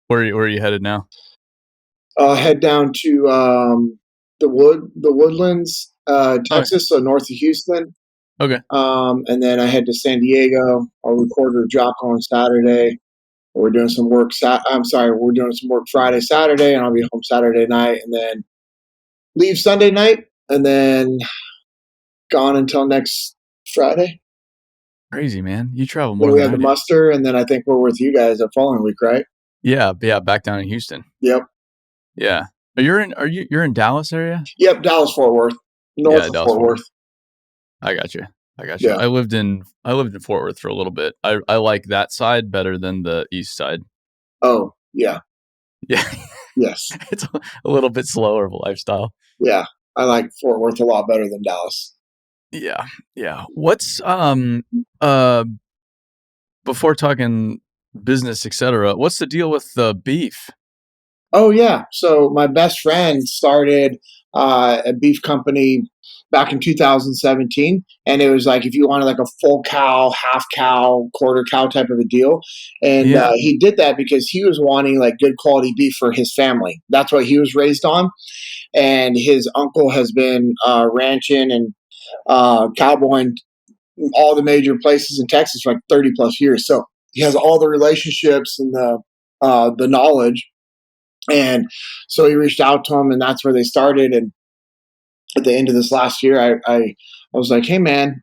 where are you headed now? Head down to the Woodlands, Okay. Texas, so north of Houston. Okay. And then I head to San Diego. I'll record a drop on Saturday. We're doing some work. We're doing some work Friday, Saturday, and I'll be home Saturday night, and then leave Sunday night, and then gone until next Friday. Crazy, man. You travel Then more we than have I the do. muster, and then I think we're with you guys the following week, right? Yeah, back down in Houston. Yep. Yeah. You're in Dallas area? Yep. Dallas Fort Worth, north Yeah, of Dallas Fort Fort Worth. Worth. I got you. Yeah. I lived in Fort Worth for a little bit. I like that side better than the east side. Oh, yeah. Yeah. Yes. It's a little bit slower of a lifestyle. Yeah. I like Fort Worth a lot better than Dallas. Yeah. Yeah. What's before talking business, etc., what's the deal with the beef? Oh yeah. So my best friend started a beef company back in 2017, and it was like if you wanted like a full cow, half cow, quarter cow type of a deal, and Yeah. he did that because he was wanting like good quality beef for his family. That's what he was raised on, and his uncle has been ranching and cowboying all the major places in Texas for like 30 plus years. So he has all the relationships and the knowledge, and so he reached out to him, and that's where they started. And at the end of this last year, I was like, hey man,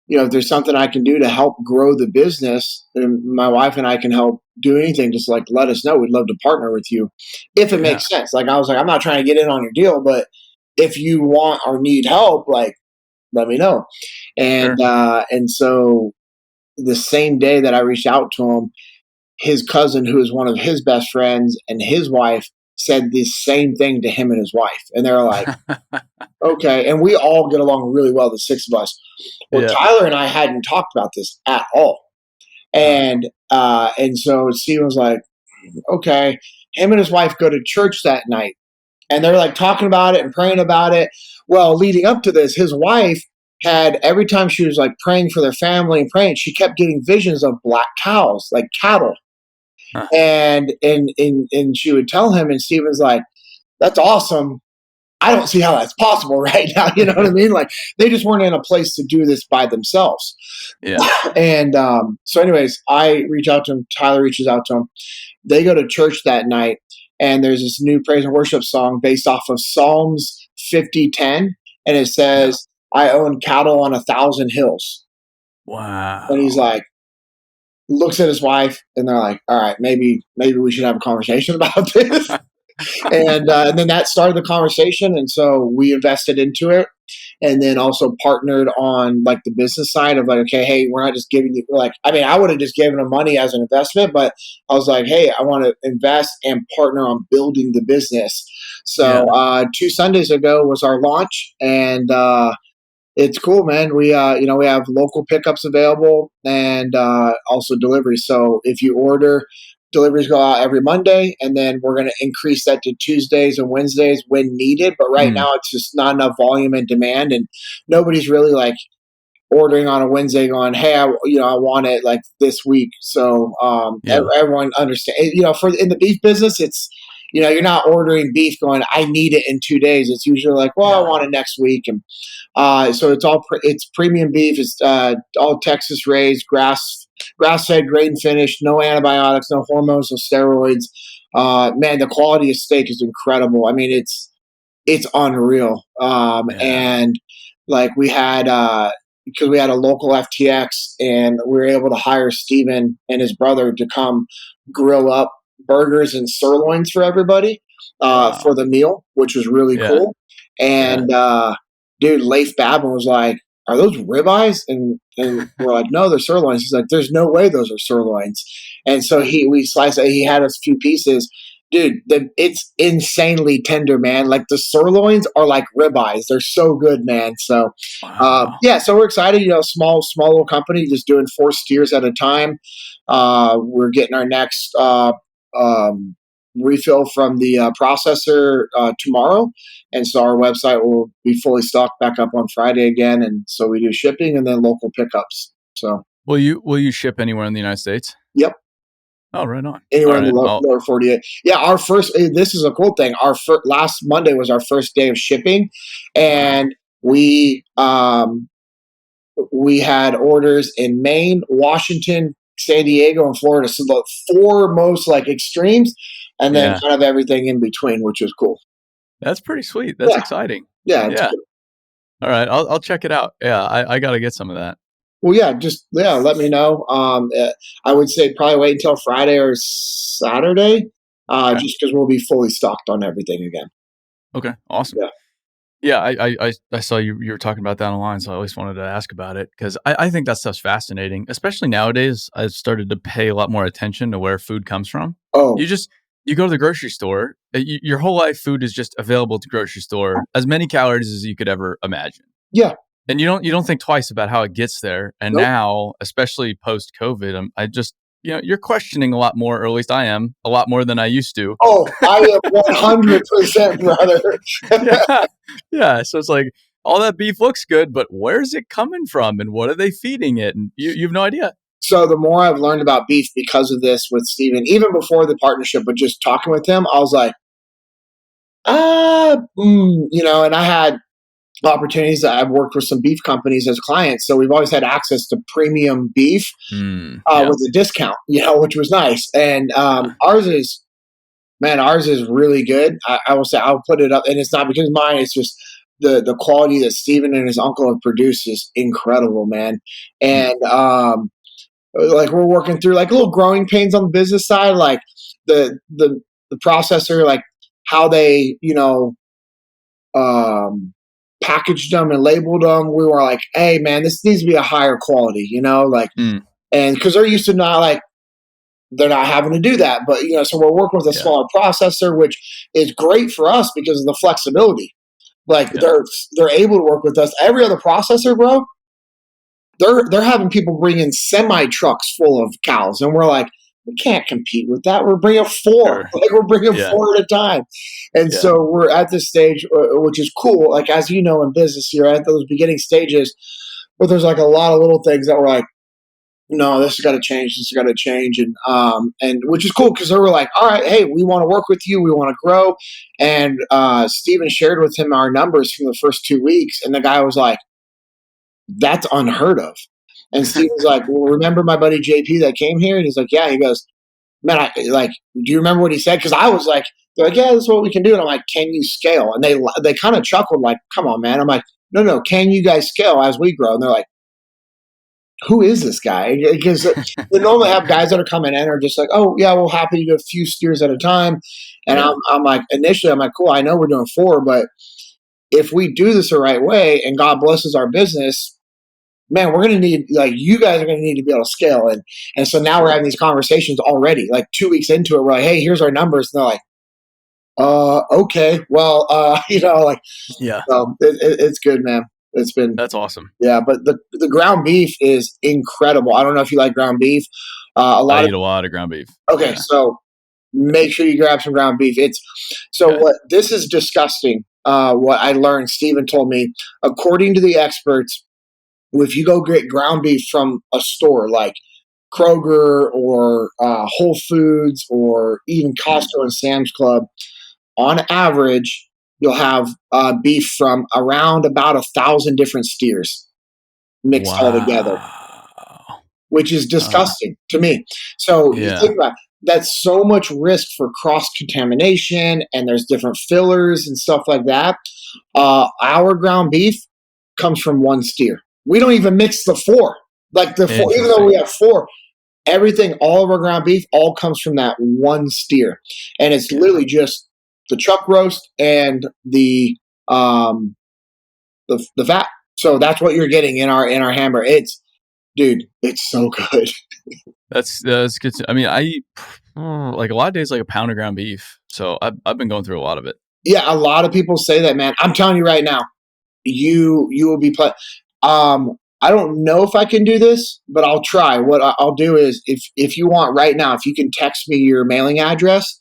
if there's something I can do to help grow the business, and my wife and I can help do anything, just like let us know. We'd love to partner with you if it Yeah. makes sense. Like I was like, I'm not trying to get in on your deal, but if you want or need help, like let me know. Sure. And so the same day that I reached out to him, his cousin, who is one of his best friends, and his wife said the same thing to him and his wife. And they're like, okay. And we all get along really well, the six of us. Well, Yeah. Tyler and I hadn't talked about this at all. And so Steve was like, okay. Him and his wife go to church that night, and they're like talking about it and praying about it. Well, leading up to this, his wife had every time she was like praying for their family and praying, she kept getting visions of black cows, like cattle. Huh. And she would tell him, and Steven's like, that's awesome. I don't see how that's possible right now. You know what I mean? Like they just weren't in a place to do this by themselves. Yeah. And so anyways, I reach out to him. Tyler reaches out to him. They go to church that night, and there's this new praise and worship song based off of Psalms 50:10, and it Yeah. says, I own cattle on 1,000 hills. And he's Wow. like, looks at his wife, and they're like, all right, maybe we should have a conversation about this. And then that started the conversation, and so we invested into it, and then also partnered on like the business side of like, okay, hey, we're not just giving you like, I mean, I would have just given them money as an investment, but I was like, hey, I want to invest and partner on building the business. So Yeah. 2 Sundays ago was our launch, and it's cool, man. We have local pickups available, and also delivery. So if you order, deliveries go out every Monday, and then we're going to increase that to Tuesdays and Wednesdays when needed. But right Mm. now, it's just not enough volume and demand, and nobody's really like ordering on a Wednesday, going, "Hey, I want it like this week." So Yeah. everyone understand. For in the beef business, it's you're not ordering beef going, "I need it in 2 days." It's usually like, "Well, I Yeah. want it next week," and so it's premium beef. It's all Texas raised, grass fed, grain finished, no antibiotics, no hormones, no steroids. Man, the quality of steak is incredible. I mean, it's unreal. Yeah. And like we had because we had a local FTX, and we were able to hire Steven and his brother to come grill up burgers and sirloins for everybody Wow. for the meal, which was really Yeah. cool. Yeah. And dude, Leif Babin was like, "Are those ribeyes?" And we're like, "No, they're sirloins." He's like, "There's no way those are sirloins." And so we sliced it. He had a few pieces. Dude, it's insanely tender, man. Like the sirloins are like ribeyes. They're so good, man. So, Wow. yeah, so we're excited. Small little company, just doing 4 steers at a time. We're getting our next um, refill from the processor tomorrow, and so our website will be fully stocked back up on Friday again. And so we do shipping and then local pickups. So, Will you ship anywhere in the United States? yep. Oh, right on. All Anywhere in the right. I'll lower 48. Yeah, our first, this is a cool thing. Last Monday was our first day of shipping, Wow. and we had orders in Maine, Washington, San Diego, and Florida. So the four most like extremes, and then Yeah. kind of everything in between, which was cool. That's pretty sweet. That's Yeah, exciting. yeah, it's Yeah. good. All right. I'll check it out. Yeah. I got to get some of that. Well, yeah, just let me know. I would say probably wait until Friday or Saturday, Okay. just because we'll be fully stocked on everything again. Okay. Awesome. Yeah. Yeah, I saw you were talking about that online, so I always wanted to ask about it because I think that stuff's fascinating, especially nowadays. I've started to pay a lot more attention to where food comes from. Oh, You just you go to the grocery store, your whole life food is just available at the grocery store, as many calories as you could ever imagine. yeah. And you don't think twice about how it gets there. And Nope. now, especially post COVID, I just you're questioning a lot more, or at least I am a lot more than I used to. Oh, I am 100% brother. Yeah. Yeah, so it's like, all that beef looks good, but where's it coming from and what are they feeding it? And you have no idea. So the more I've learned about beef because of this with Steven, even before the partnership, but just talking with him, I was like, and I had opportunities that I've worked with some beef companies as clients. So we've always had access to premium beef Yeah. with a discount, which was nice. And Yeah. ours is really good. I will say I'll put it up, and it's not because of mine. It's just the quality that Steven and his uncle have produced is incredible, man. Mm, And like we're working through like little growing pains on the business side, like the processor, like how they um, packaged them and labeled them. We were like, hey man, this needs to be a higher quality, like, mm, and because they're used to not like they're not having to do that, but so we're working with a yeah. smaller processor, which is great for us because of the flexibility. Like Yeah. they're able to work with us. Every other processor, bro, they're having people bring in semi trucks full of cows, and we're like, we can't compete with that. We're bringing four, Sure. like we're bringing Yeah. four at a time, and Yeah. so we're at this stage, which is cool. Like as you know, in business, you're at those beginning stages, but there's like a lot of little things that we're like, no, this has got to change. This has got to change, and which is cool because they were like, all right, hey, we want to work with you. We want to grow, and Steven shared with him our numbers from the first 2 weeks, and the guy was like, that's unheard of. And Steve was like, well, remember my buddy JP that came here? And he's like, yeah. He goes, man, do you remember what he said? Because I was like, they're like, yeah, this is what we can do. And I'm like, can you scale? And they kind of chuckled, like, come on, man. I'm like, no, can you guys scale as we grow? And they're like, who is this guy? Because they normally have guys that are coming in and are just like, oh yeah, we're happy to do a few steers at a time. And Yeah. I'm like, initially, I'm like, cool, I know we're doing four, but if we do this the right way and God blesses our business, man, we're gonna need like you guys are gonna need to be able to scale. And so now we're Sure. having these conversations already. Like 2 weeks into it, we're like, hey, here's our numbers. And they're like, okay, well, like Yeah. it's good, man. It's been That's awesome. yeah, but the ground beef is incredible. I don't know if you like ground beef. A I lot of eat a lot of ground beef. okay, Yeah. so make sure you grab some ground beef. It's so Okay. what this is disgusting. What I learned, Stephen told me, according to the experts, if you go get ground beef from a store like Kroger or Whole Foods or even Mm. Costco and Sam's Club, on average, you'll have beef from around about 1,000 different steers mixed all together, Wow. which is disgusting to me. So you Yeah. think about it, that's so much risk for cross contamination, and there's different fillers and stuff like that. Our ground beef comes from one steer. We don't even mix the four. Like the four, even though Interesting. we have four, everything, all of our ground beef, all comes from that one steer, and it's Yeah. literally just the chuck roast and the fat. So that's what you're getting in our hamburger. It's so good. That's good I mean, I eat, like, a lot of days, like, a pound of ground beef, so I've been going through a lot of it. Yeah, a lot of people say that, man. I'm telling you right now, you will be I don't know if I can do this, but I'll try. What I'll do is if you want right now, if you can text me your mailing address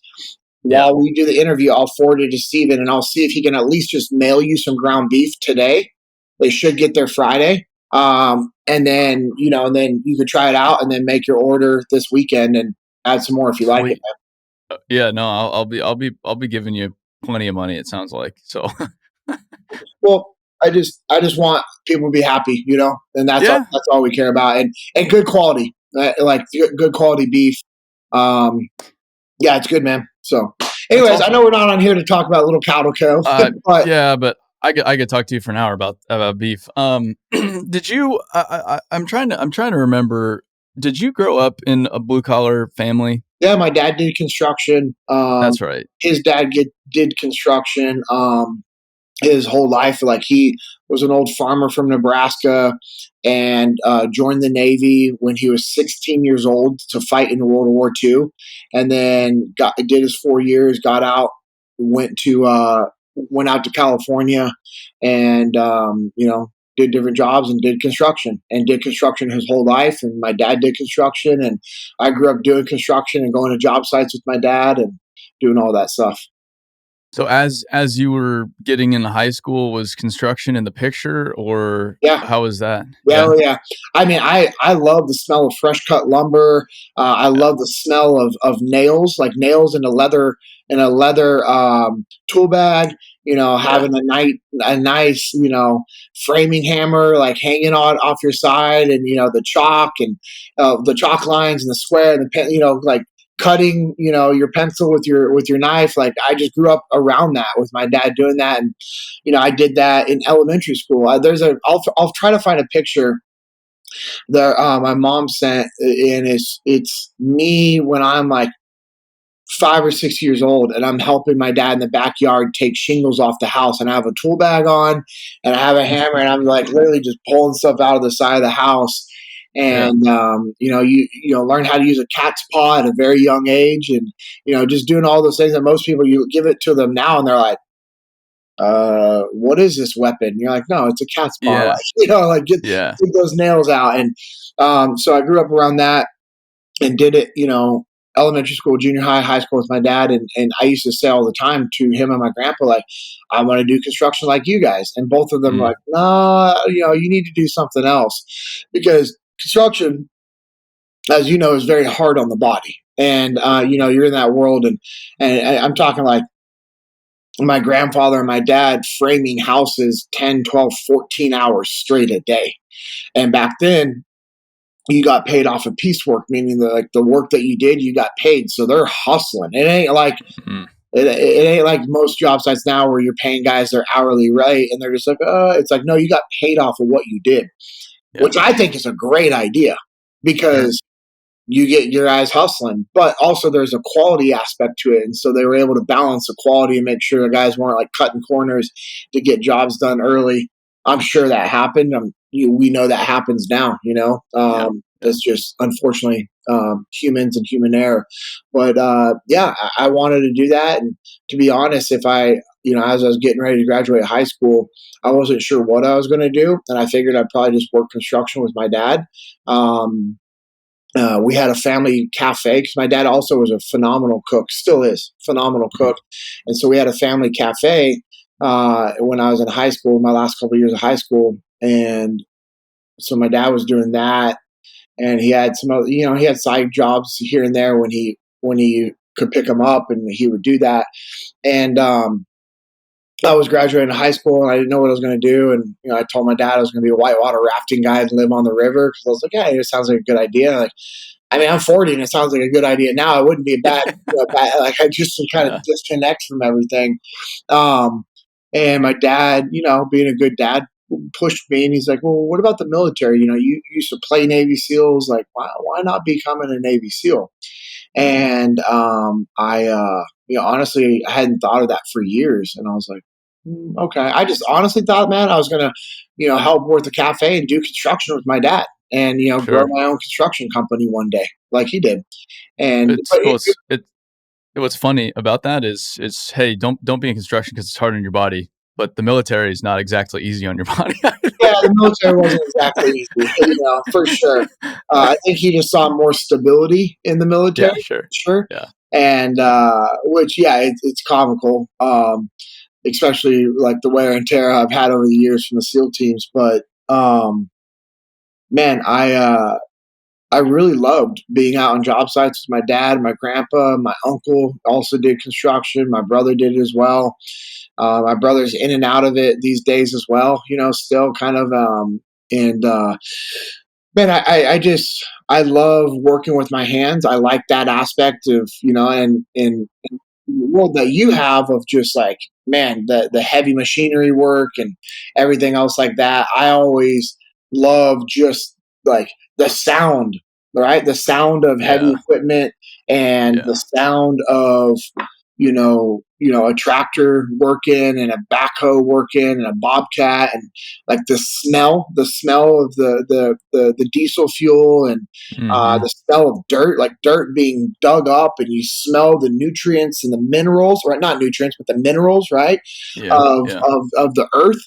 Yeah. while we do the interview, I'll forward it to Steven and I'll see if he can at least just mail you some ground beef today. They should get there Friday. And then you could try it out and then make your order this weekend. And add some more if you like it, Sweet. Yeah, no, I'll be giving you plenty of money, it sounds like. So, well, I just want people to be happy, and yeah, that's all we care about, and good quality, like good quality beef. Um, yeah, it's good, man. So, that's anyways, I know awesome. we're not on here to talk about little cattle co, but Yeah, but I could talk to you for an hour about beef. Did you I'm trying to remember, did you grow up in a blue collar family? yeah, my dad did construction. That's right. His dad did construction. His whole life. Like he was an old farmer from Nebraska and joined the Navy when he was 16 years old to fight in World War II, and then did his 4 years, got out, went to went out to California, and did different jobs and did construction his whole life. And my dad did construction, and I grew up doing construction and going to job sites with my dad and doing all that stuff. So as you were getting into high school, was construction in the picture, or Yeah. how was that? Yeah, Yeah. oh yeah. I mean, I love the smell of fresh cut lumber. I Yeah. love the smell of nails, like nails in a leather tool bag. Yeah. Having a nice framing hammer like hanging on off your side, and the chalk and the chalk lines and the square and the pen. Like cutting your pencil with your knife. Like I just grew up around that with my dad doing that, and I did that in elementary school. I'll try to find a picture that my mom sent, and it's me when I'm like 5 or 6 years old, and I'm helping my dad in the backyard take shingles off the house, and I have a tool bag on, and I have a hammer, and I'm like literally just pulling stuff out of the side of the house. Yeah. And learn how to use a cat's paw at a very young age, and just doing all those things that most people, you give it to them now and they're like, what is this weapon? You're like, no, it's a cat's paw. Like, Yeah. like Yeah. get those nails out. And so I grew up around that and did it, elementary school, junior high, high school with my dad. And I used to say all the time to him and my grandpa, like, I want to do construction like you guys. And both of them were Mm, like, no, you need to do something else, because construction, as you know, is very hard on the body. And, you're in that world, and I'm talking like my grandfather and my dad framing houses 10, 12, 14 hours straight a day. And back then, you got paid off of piecework, meaning that like the work that you did, you got paid. So they're hustling. mm, It ain't like most job sites now where you're paying guys their hourly rate and they're just like, it's like, no, you got paid off of what you did, yeah. which I think is a great idea, Sure. because you get your eyes hustling, but also there's a quality aspect to it. And so they were able to balance the quality and make sure the guys weren't like cutting corners to get jobs done early. I'm sure that happened. We know that happens now, Yeah. Yeah. it's just unfortunately humans and human error. But yeah, I wanted to do that. And to be honest, if as I was getting ready to graduate high school, I wasn't sure what I was going to do. And I figured I'd probably just work construction with my dad. We had a family cafe because my dad also was a phenomenal cook, still is phenomenal Mhm. cook, and so we had a family cafe when I was in high school, my last couple of years of high school, and so my dad was doing that, and he had some other, he had side jobs here and there when he could pick them up, and he would do that, and I was graduating high school and I didn't know what I was going to do. And, I told my dad I was going to be a whitewater rafting guide and live on the river, because I was like, yeah, it sounds like a good idea. Like, I mean, I'm 40 and it sounds like a good idea now. It wouldn't be a bad, like I just kind of Yeah. disconnect from everything. Um, and my dad, being a good dad, pushed me and he's like, well, what about the military? You used to play Navy SEALs. Like, why not becoming a Navy SEAL? Mm, And honestly, I hadn't thought of that for years. And I was like, okay. I just honestly thought, man, I was going to, help work the cafe and do construction with my dad and, grow sure. my own construction company one day like he did. And, It's but well, what's funny about that is, hey, don't be in construction because it's hard on your body, but the military is not exactly easy on your body yeah, the military wasn't exactly easy, for sure. I think he just saw more stability in the military, Yeah, sure. sure. Yeah. And, Yeah. which, yeah, it's comical. Especially like the wear and tear I've had over the years from the SEAL teams. But man, I really loved being out on job sites with my dad, my grandpa, my uncle also did construction. My brother did it as well. My brother's in and out of it these days as well, still kind of, and, man, I just, I love working with my hands. I like that aspect of, and the world that you have of just like, man, the heavy machinery work and everything else like that. I always love just like the sound, right? The sound of heavy Yeah. equipment and the Yeah. sound of, a tractor working and a backhoe working and a bobcat, and like the smell of the diesel fuel, and Mhm. the smell of dirt, like dirt being dug up, and you smell the nutrients and the minerals, or not nutrients, but the minerals, right? Yeah. Of Yeah. of the earth.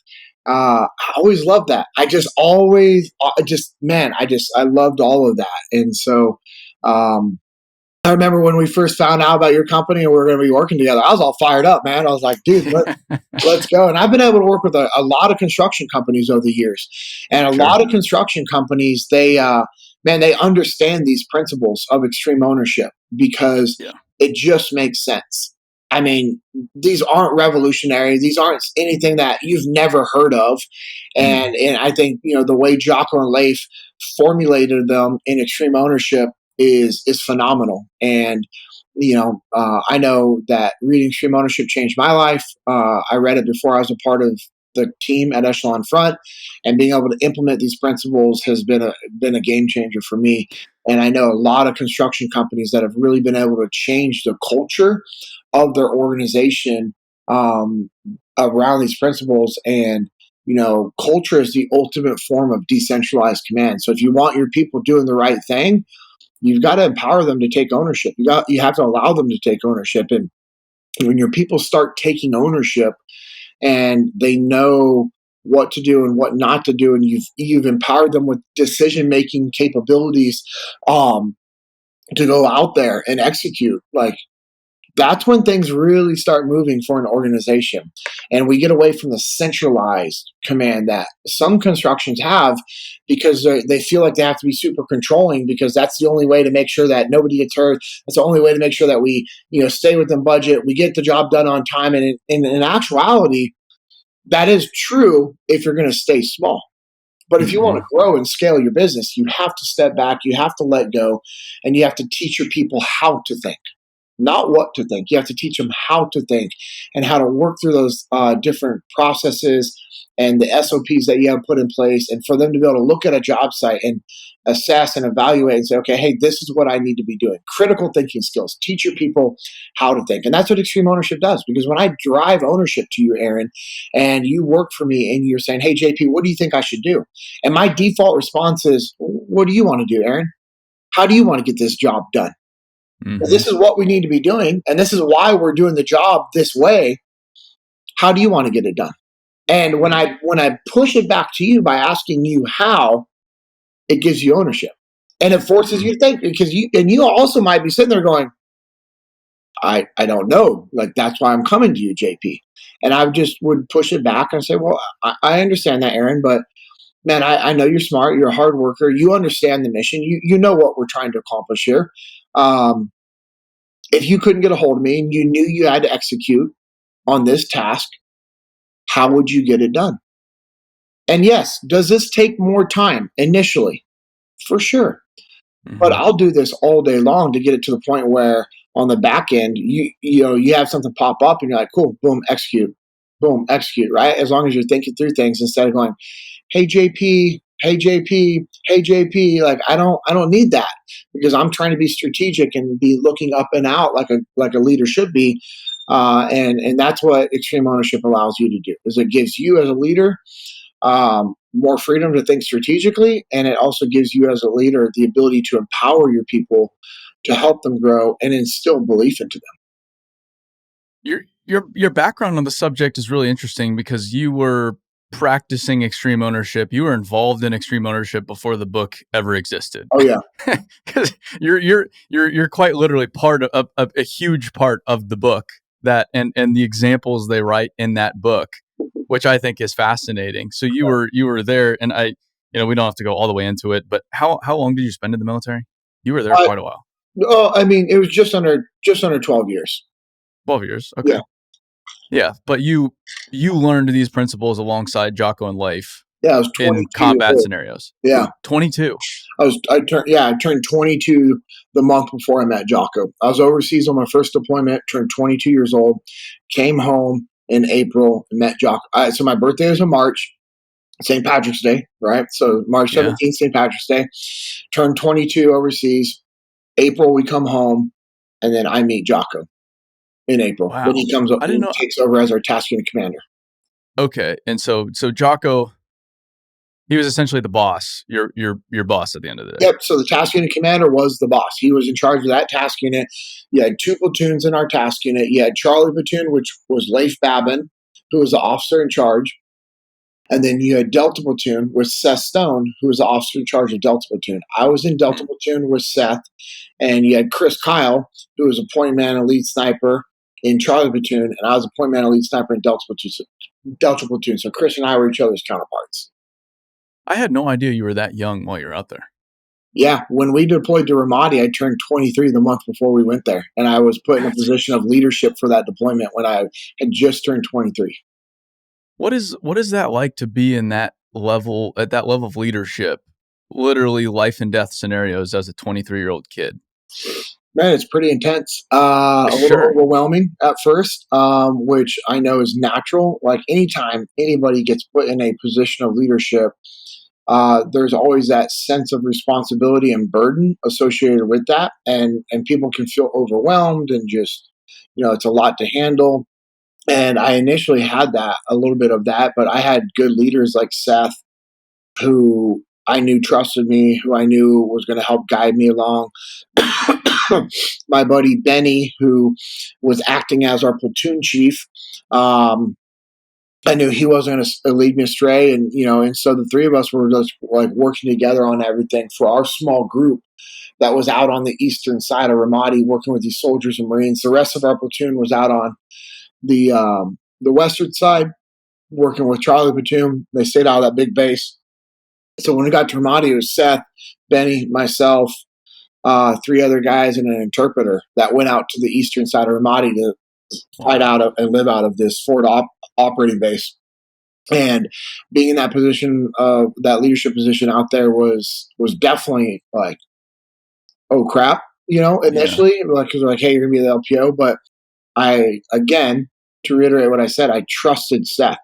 I always loved that. I just always, I loved all of that, and so. Um, I remember when we first found out about your company and we were going to be working together. I was all fired up, man. I was like, dude, let's go. And I've been able to work with a lot of construction companies over the years, and a Sure. lot of construction companies, man, they understand these principles of extreme ownership because Yeah. it just makes sense. I mean, these aren't revolutionary. These aren't anything that you've never heard of, Mm. and I think the way Jocko and Leif formulated them in extreme ownership is phenomenal. And I know that reading Extreme Ownership changed my life. I read it before I was a part of the team at Echelon Front, and being able to implement these principles has been a game changer for me. And I know a lot of construction companies that have really been able to change the culture of their organization, um, around these principles. And culture is the ultimate form of decentralized command. So if you want your people doing the right thing, you've got to empower them to take ownership. You have to allow them to take ownership. And when your people start taking ownership and they know what to do and what not to do, and you've empowered them with decision making capabilities, um, to go out there and execute, like, that's when things really start moving for an organization. And we get away from the centralized command that some constructions have, because they feel like they have to be super controlling, because that's the only way to make sure that nobody gets hurt. That's the only way to make sure that we stay within budget, we get the job done on time. And in actuality, that is true if you're going to stay small. But if you want to Mhm. grow and scale your business, you have to step back, you have to let go, and you have to teach your people how to think, not what to think. You have to teach them how to think and how to work through those different processes and the SOPs that you have put in place, and for them to be able to look at a job site and assess and evaluate and say, okay, hey, this is what I need to be doing. Critical thinking skills. Teach your people how to think. And that's what extreme ownership does. Because when I drive ownership to you, Aaron, and you work for me and you're saying, hey, JP, what do you think I should do? And my default response is, what do you want to do, Aaron? How do you want to get this job done? Well, this Mhm. is what we need to be doing, and this is why we're doing the job this way. How do you want to get it done? And when Yeah. I push it back to you by asking you how, it gives you ownership, and it forces Mhm. you to think, because you also might be sitting there going, I don't know, like, that's why I'm coming to you, JP. And I just would push it back and say, well, I understand that, Aaron, but man, I know you're smart, you're a hard worker, you understand the mission, you know what we're trying to accomplish here. Um, if you couldn't get a hold of me and you knew you had to execute on this task, how would you get it done? And yes, does this take more time initially? For sure. But Mhm. I'll do this all day long to get it to the point where on the back end, you have something pop up and you're like, cool, boom, execute, right? As long as you're thinking through things instead of going, hey JP, hey JP, hey JP. Like, I don't need that, because I'm trying to be strategic and be looking up and out like a leader should be. And that's what extreme ownership allows you to do, is it gives you as a leader, more freedom to think strategically, and it also gives you as a leader the ability to empower your people to help them grow and instill belief into them. Your background on the subject is really interesting because you were practicing extreme ownership. You were involved in extreme ownership before the book ever existed. Oh yeah. Because you're quite literally part of a huge part of the book, that and the examples they write in that book, which I think is fascinating. So you were there, and we don't have to go all the way into it, but how long did you spend in the military? You were there Uh, quite a while. I mean, it was just under 12 years. 12 years. Yeah, Okay. Yeah, but you learned these principles alongside Jocko in life yeah. I was in 22 years combat old. scenarios. Yeah, 22. I turned 22 the month before I met Jocko. I was overseas on my first deployment, turned 22 years old, came home in April, and met Jocko. So my birthday is in March, St. Patrick's Day, right? So March Yeah. 17th, St. Patrick's Day. Turned 22 overseas. April, we come home, and then I meet Jocko in April. Then Wow. he comes up I didn't and know. takes over as our task unit commander. Okay. And so Jocko, he was essentially the boss, your boss at the end of the day. Yep. So the task unit commander was the boss. He was in charge of that task unit. You had two platoons in our task unit. You had Charlie platoon, which was Leif Babin, who was the officer in charge. And then you had Delta platoon with Seth Stone, who was the officer in charge of Delta platoon. I was in Delta Hmm. platoon with Seth, and you had Chris Kyle, who was a point man and lead sniper in Charlie platoon, and I was a point man and lead sniper in Delta platoon. So Chris and I were each other's counterparts. I had no idea you were that young while you were out there. Yeah, when we deployed to Ramadi, I turned 23 the month before we went there, and I was put in a That's position of leadership for that deployment when I had just turned 23. what is that like to be in that level at that level of leadership, literally life and death scenarios as a 23-year-old kid? Man, it's pretty intense. A little Sure. overwhelming at first, which I know is natural. Like anytime anybody gets put in a position of leadership, there's always that sense of responsibility and burden associated with that, and people can feel overwhelmed and just it's a lot to handle. And I initially had that a little bit of that, but I had good leaders like Seth, who I knew trusted me, who I knew was going to help guide me along. My buddy Benny, who was acting as our platoon chief, um, I knew he wasn't going to lead me astray, and so the three of us were just like working together on everything for our small group that was out on the eastern side of Ramadi, working with these soldiers and Marines. The rest of our platoon was out on the western side, working with Charlie platoon. They stayed out of that big base. So when we got to Ramadi, it was Seth, Benny, myself, three other guys, and an interpreter that went out to the eastern side of Ramadi to fight Wow. out of and live out of this operating base. And being in that position, that leadership position out there was definitely like, oh crap, Yeah. initially, like because like, hey, you're gonna be the LPO, but I again to reiterate what I said, I trusted Seth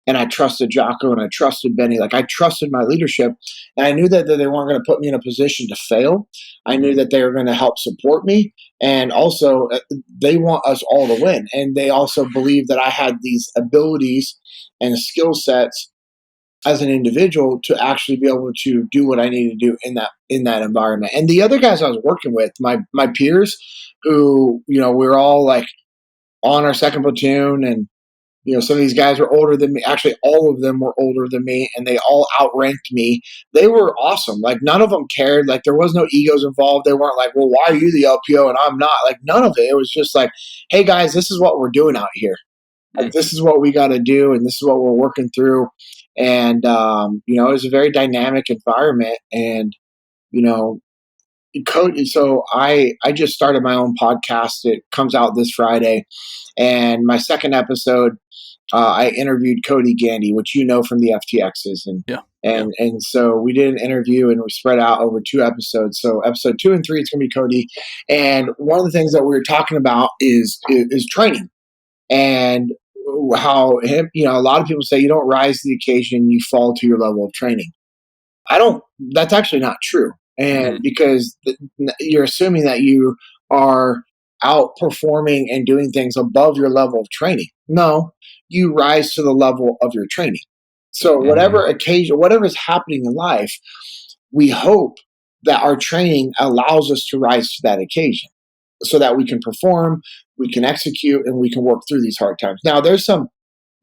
and I trusted Jocko and I trusted Benny. Like I trusted my leadership, and I knew that they weren't going to put me in a position to fail. I knew Hmm. that they were going to help support me, and also they want us all to win. And they also believe that I had these abilities and skill sets as an individual to actually be able to do what I need to do in that environment. And the other guys I was working with, my peers, who we were all like on our second platoon, and some of these guys were older than me. Actually, all of them were older than me, and they all outranked me. They were awesome. Like none of them cared. Like there was no egos involved. They weren't like, "Well, why are you the LPO and I'm not?" Like none of it. It was just like, "Hey guys, this is what we're doing out here. Like this is what we got to do, and this is what we're working through." And it was a very dynamic environment, and you know, so I just started my own podcast. It comes out this Friday, and my second episode I interviewed Cody Gandy, which from the FTXs, and Yeah. Yeah. and and so we did an interview and we spread out over two episodes. So episode 2 and 3 it's going to be Cody, and one of the things that we were talking about is training and how him. A lot of people say you don't rise to the occasion, you fall to your level of training. I don't. That's actually not true, and Hmm. because you're assuming that you are outperforming and doing things above your level of training. No, you rise to the level of your training. So Hmm. whatever occasion, whatever is happening in life, we hope that our training allows us to rise to that occasion, so that we can perform, we can execute, and we can work through these hard times. Now, there's some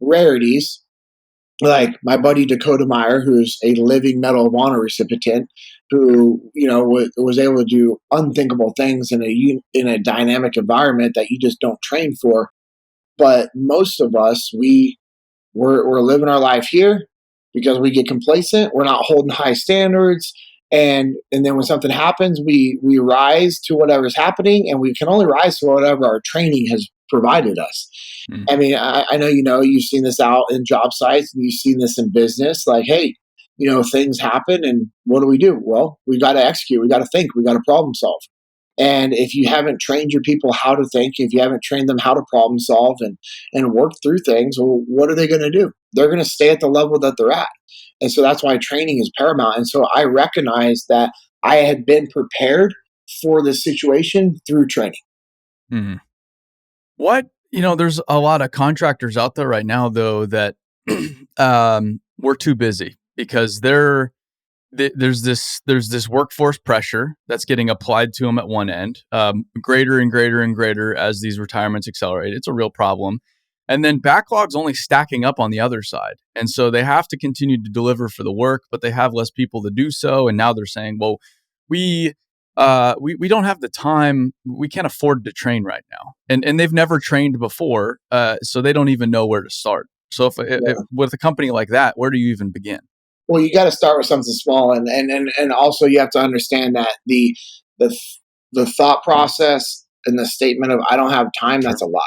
rarities like my buddy Dakota Meyer, who's a living Medal of Honor recipient, who was able to do unthinkable things in a dynamic environment that you just don't train for. But most of us, we're living our life here, because we get complacent. We're not holding high standards. And then when something happens, we rise to whatever's happening, and we can only rise to whatever our training has provided us. Mm. I mean, I know you've seen this out in job sites, and you've seen this in business. Like, hey, things happen, and what do we do? Well, we got to execute. We got to think. We got to problem solve. And if you haven't trained your people how to think, if you haven't trained them how to problem solve and work through things, well, what are they going to do? They're going to stay at the level that they're at. And so that's why training is paramount. And so I recognized that I had been prepared for this situation through training. Mhm. What there's a lot of contractors out there right now, though, that we're too busy because there's this workforce pressure that's getting applied to them at one end, greater and greater and greater as these retirements accelerate. It's a real problem. And then backlog's only stacking up on the other side. And so they have to continue to deliver for the work, but they have less people to do so. And now they're saying, well, we we don't have the time. We can't afford to train right now. And they've never trained before. So they don't even know where to start. So if Yeah. with a company like that, where do you even begin? Well, you got to start with something small, and also you have to understand that the the thought process and the statement of "I don't have time," Sure. that's a lie.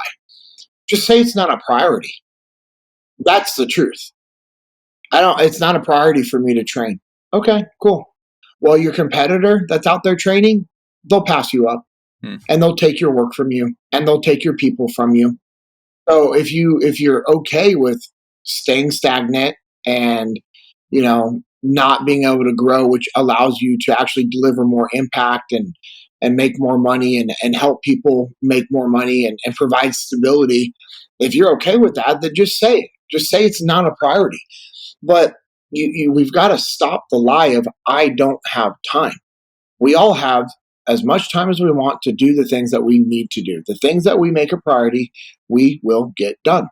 Just say it's not a priority. That's the truth. I don't. It's not a priority for me to train. Okay, cool. Well, your competitor that's out there training, they'll pass you up, Hmm. and they'll take your work from you, and they'll take your people from you. So if you're okay with staying stagnant and not being able to grow, which allows you to actually deliver more impact and make more money and help people make more money and provide stability, if you're okay with that, then just say it. Just say it's not a priority. But we've got to stop the lie of I don't have time. We all have as much time as we want to do the things that we need to do. The things that we make a priority, we will get done.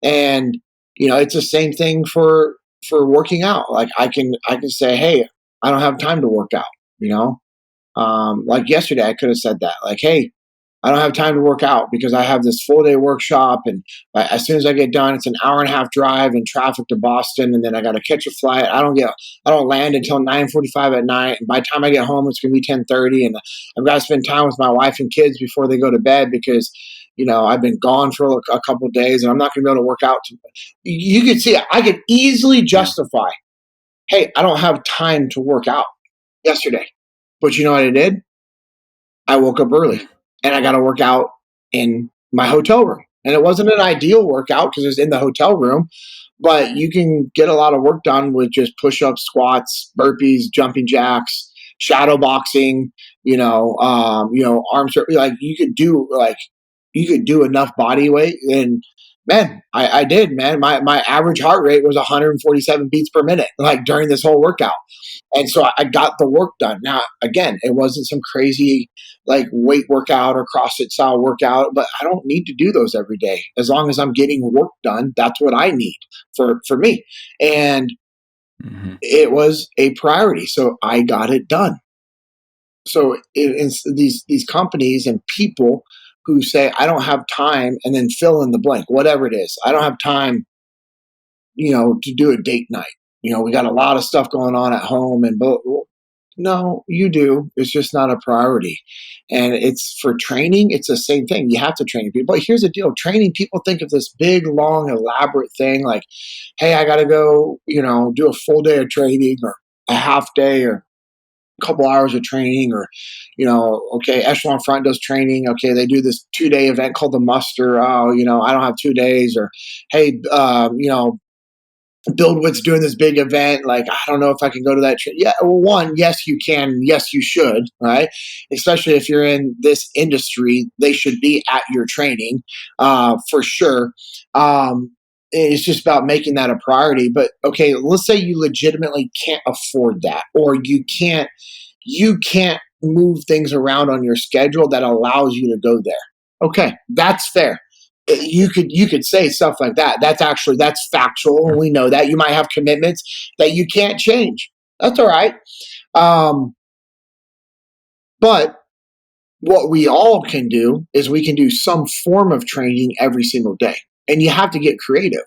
And it's the same thing for working out. Like I can say, hey, I don't have time to work out. You know, like yesterday, I could have said that. Like, hey, I don't have time to work out because I have this full day workshop, and as soon as I get done, it's an hour and a half drive in traffic to Boston, and then I got to catch a flight. I don't land until 9:45 at night, and by the time I get home, it's gonna be 10:30, and I've got to spend time with my wife and kids before they go to bed because I've been gone for a couple of days, and I'm not gonna be able to work out. You could see I could easily Yeah. justify, hey, I don't have time to work out yesterday, but you know what I did? I woke up early and I got to work out in my hotel room. And it wasn't an ideal workout because it was in the hotel room, but you can get a lot of work done with just push ups, squats, burpees, jumping jacks, shadow boxing, arms, like you could do enough body weight. And man, I did, man. My average heart rate was 147 beats per minute, like during this whole workout. And so I got the work done. Now, again, it wasn't some crazy like weight workout or CrossFit style workout, but I don't need to do those every day. As long as I'm getting work done, that's what I need for me. And Hmm. it was a priority, so I got it done. So these companies and people who say I don't have time and then fill in the blank, whatever it is, I don't have time, to do a date night. We got a lot of stuff going on at home, and no, you do. It's just not a priority. And it's for training, it's the same thing. You have to train people. But here's the deal: training, people think of this big, long, elaborate thing like, hey, I got to go, do a full day of training or a half day or a couple hours of training or, okay, Echelon Front does training. Okay, they do this 2 day event called the muster. Oh, I don't have 2 days. Or, hey, Buildwit's doing this big event. Like, I don't know if I can go to that. Yeah, well, one, yes, you can. Yes, you should. Right, especially if you're in this industry, they should be at your training, for sure. It's just about making that a priority. But okay, let's say you legitimately can't afford that, or you can't move things around on your schedule that allows you to go there. Okay, that's fair. You could say stuff like that. That's factual, and Sure. we know that you might have commitments that you can't change. That's all right. Um, but what we all can do is we can do some form of training every single day. And you have to get creative.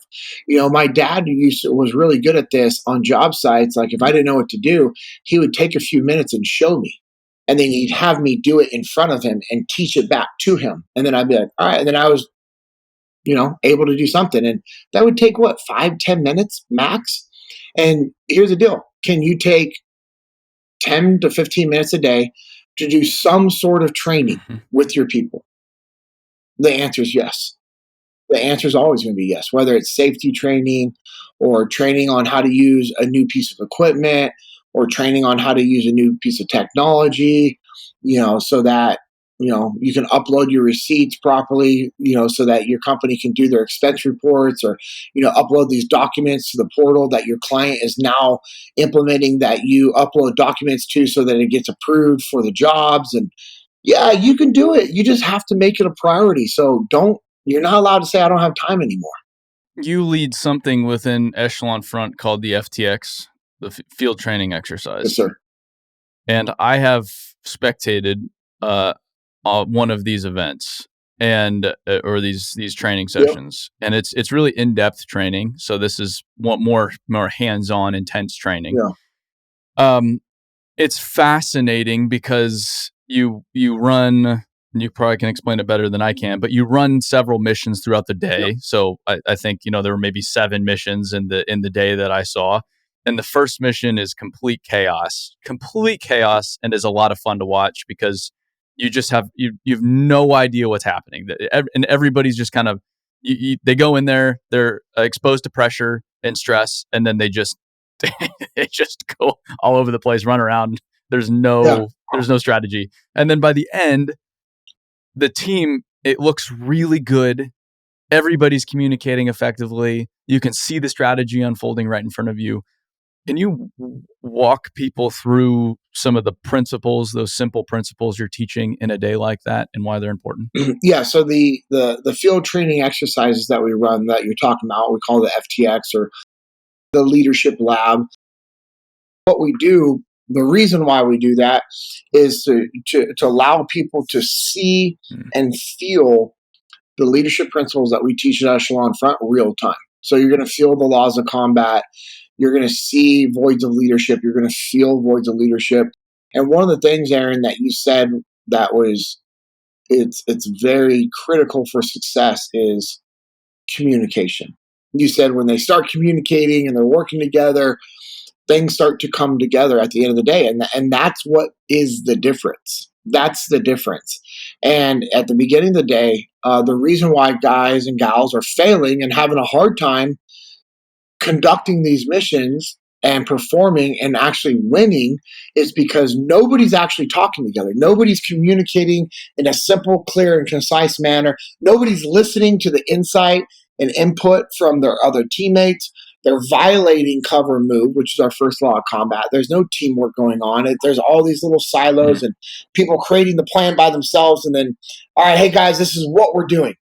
My dad was really good at this on job sites. Like if I didn't know what to do, he would take a few minutes and show me. And then he'd have me do it in front of him and teach it back to him. And then I'd be like, all right. And then I was, able to do something. And that would take what, 5-10 minutes max? And here's the deal. Can you take 10 to 15 minutes a day to do some sort of training with your people? The answer is yes. The answer is always going to be yes, whether it's safety training or training on how to use a new piece of equipment or training on how to use a new piece of technology, so that, you can upload your receipts properly, so that your company can do their expense reports or, upload these documents to the portal that your client is now implementing that you upload documents to so that it gets approved for the jobs. And yeah, you can do it. You just have to make it a priority. So you're not allowed to say, I don't have time anymore. You lead something within Echelon Front called the FTX, the field training Yes, exercise. sir. And I have spectated one of these events and or these training Yep. sessions, and it's really in-depth training. So this is more hands-on, intense training. Yeah. It's fascinating because you run. You probably can explain it better than I can, but you run several missions throughout the day. Yep. So I think there were maybe 7 missions in the day that I saw. And the first mission is complete chaos, and is a lot of fun to watch because you just have you've no idea what's happening, and everybody's just kind of they go in there, they're exposed to pressure and stress, and then they just they just go all over the place, run around. There's Yeah. no strategy, and then by the end, the team, it looks really good. Everybody's communicating effectively. You can see the strategy unfolding right in front of you. Can you walk people through some of the principles, those simple principles you're teaching in a day like that, and why they're important? Yeah. So the field training exercises that we run that you're talking about, we call the FTX or the leadership lab. What we do, the reason why we do that is to allow people to see and feel the leadership principles that we teach at Echelon Front real time. So you're going to feel the laws of combat. You're going to see voids of leadership. You're going to feel voids of leadership. And one of the things, Aaron, that you said that was it's very critical for success is communication. You said when they start communicating and they're working together, things start to come together at the end of the day. And that's what is the difference. That's the difference. And at the beginning of the day, the reason why guys and gals are failing and having a hard time conducting these missions and performing and actually winning is because nobody's actually talking together. Nobody's communicating in a simple, clear, and concise manner. Nobody's listening to the insight and input from their other teammates. They're violating cover and move, which is our first law of combat. There's no teamwork going on. There's all these little silos and people creating the plan by themselves. And then, all right, hey guys, this is what we're doing.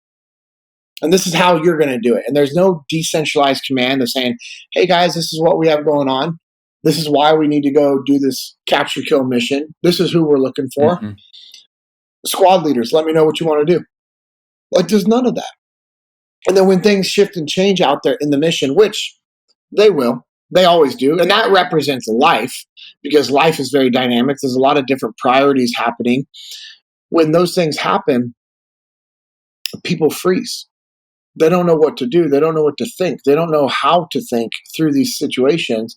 And this is how you're going to do it. And there's no decentralized command of saying, hey guys, this is what we have going on. This is why we need to go do this capture kill mission. This is who we're looking for. Mm-hmm. Squad leaders, let me know what you want to do. Like there's none of that. And then when things shift and change out there in the mission, which they will, they always do. And that represents life because life is very dynamic. There's a lot of different priorities happening. When those things happen, people freeze. They don't know what to do. They don't know what to think. They don't know how to think through these situations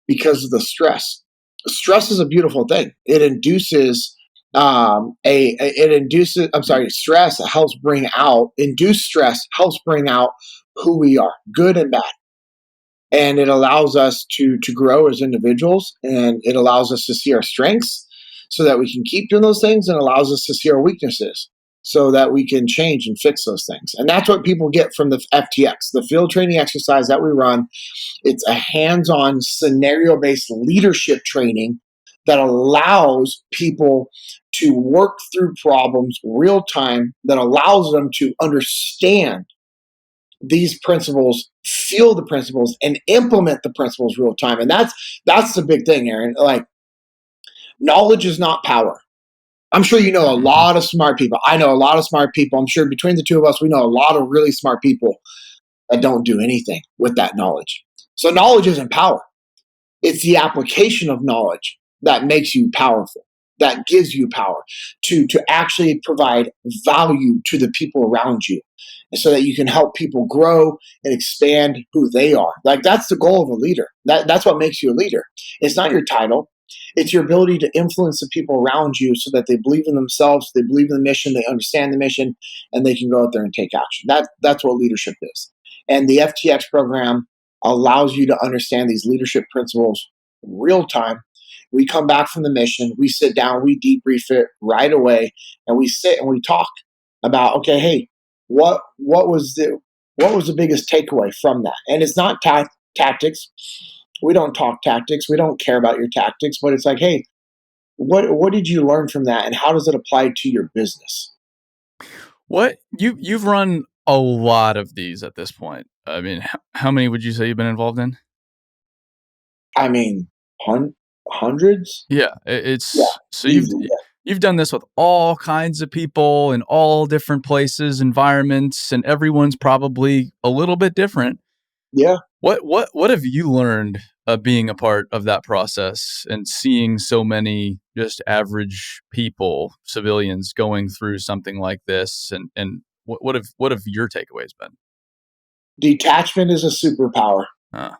because of the stress. Stress is a beautiful thing. It induces stress helps bring out, induced stress helps bring out who we are, good and bad. And it allows us to grow as individuals, and it allows us to see our strengths so that we can keep doing those things, and allows us to see our weaknesses so that we can change and fix those things. And that's what people get from the FTX, the field training exercise that we run. It's a hands-on scenario-based leadership training that allows people to work through problems real time, that allows them to understand these principles, feel the principles, and implement the principles real time. And that's the big thing, Aaron. Like, knowledge is not power. I'm sure you know a Hmm. lot of smart people. I know a lot of smart people. I'm sure between the two of us, we know a lot of really smart people that don't do anything with that knowledge. So knowledge isn't power. It's the application of knowledge that makes you powerful, that gives you power to actually provide value to the people around you so that you can help people grow and expand who they are. Like that's the goal of a leader. That's what makes you a leader. It's not your title. It's your ability to influence the people around you so that they believe in themselves, they believe in the mission, they understand the mission, and they can go out there and take action. That's what leadership is. And the FTX program allows you to understand these leadership principles real time. We come back from the mission, we sit down, we debrief it right away, and we sit and we talk about, okay, hey, what was the biggest takeaway from that? And it's not tactics. We don't talk tactics. We don't care about your tactics, but it's like, hey, what did you learn from that, and how does it apply to your business? What you've run a lot of these at this point. I mean, how many would you say you've been involved in? I mean, hundreds. Yeah, Yeah, it's so easily. you've done this with all kinds of people in all different places, environments, and everyone's probably a little bit different. Yeah. What have you learned being a part of that process and seeing so many just average people, civilians, going through something like this? And what have your takeaways been? Detachment is a superpower. Uh,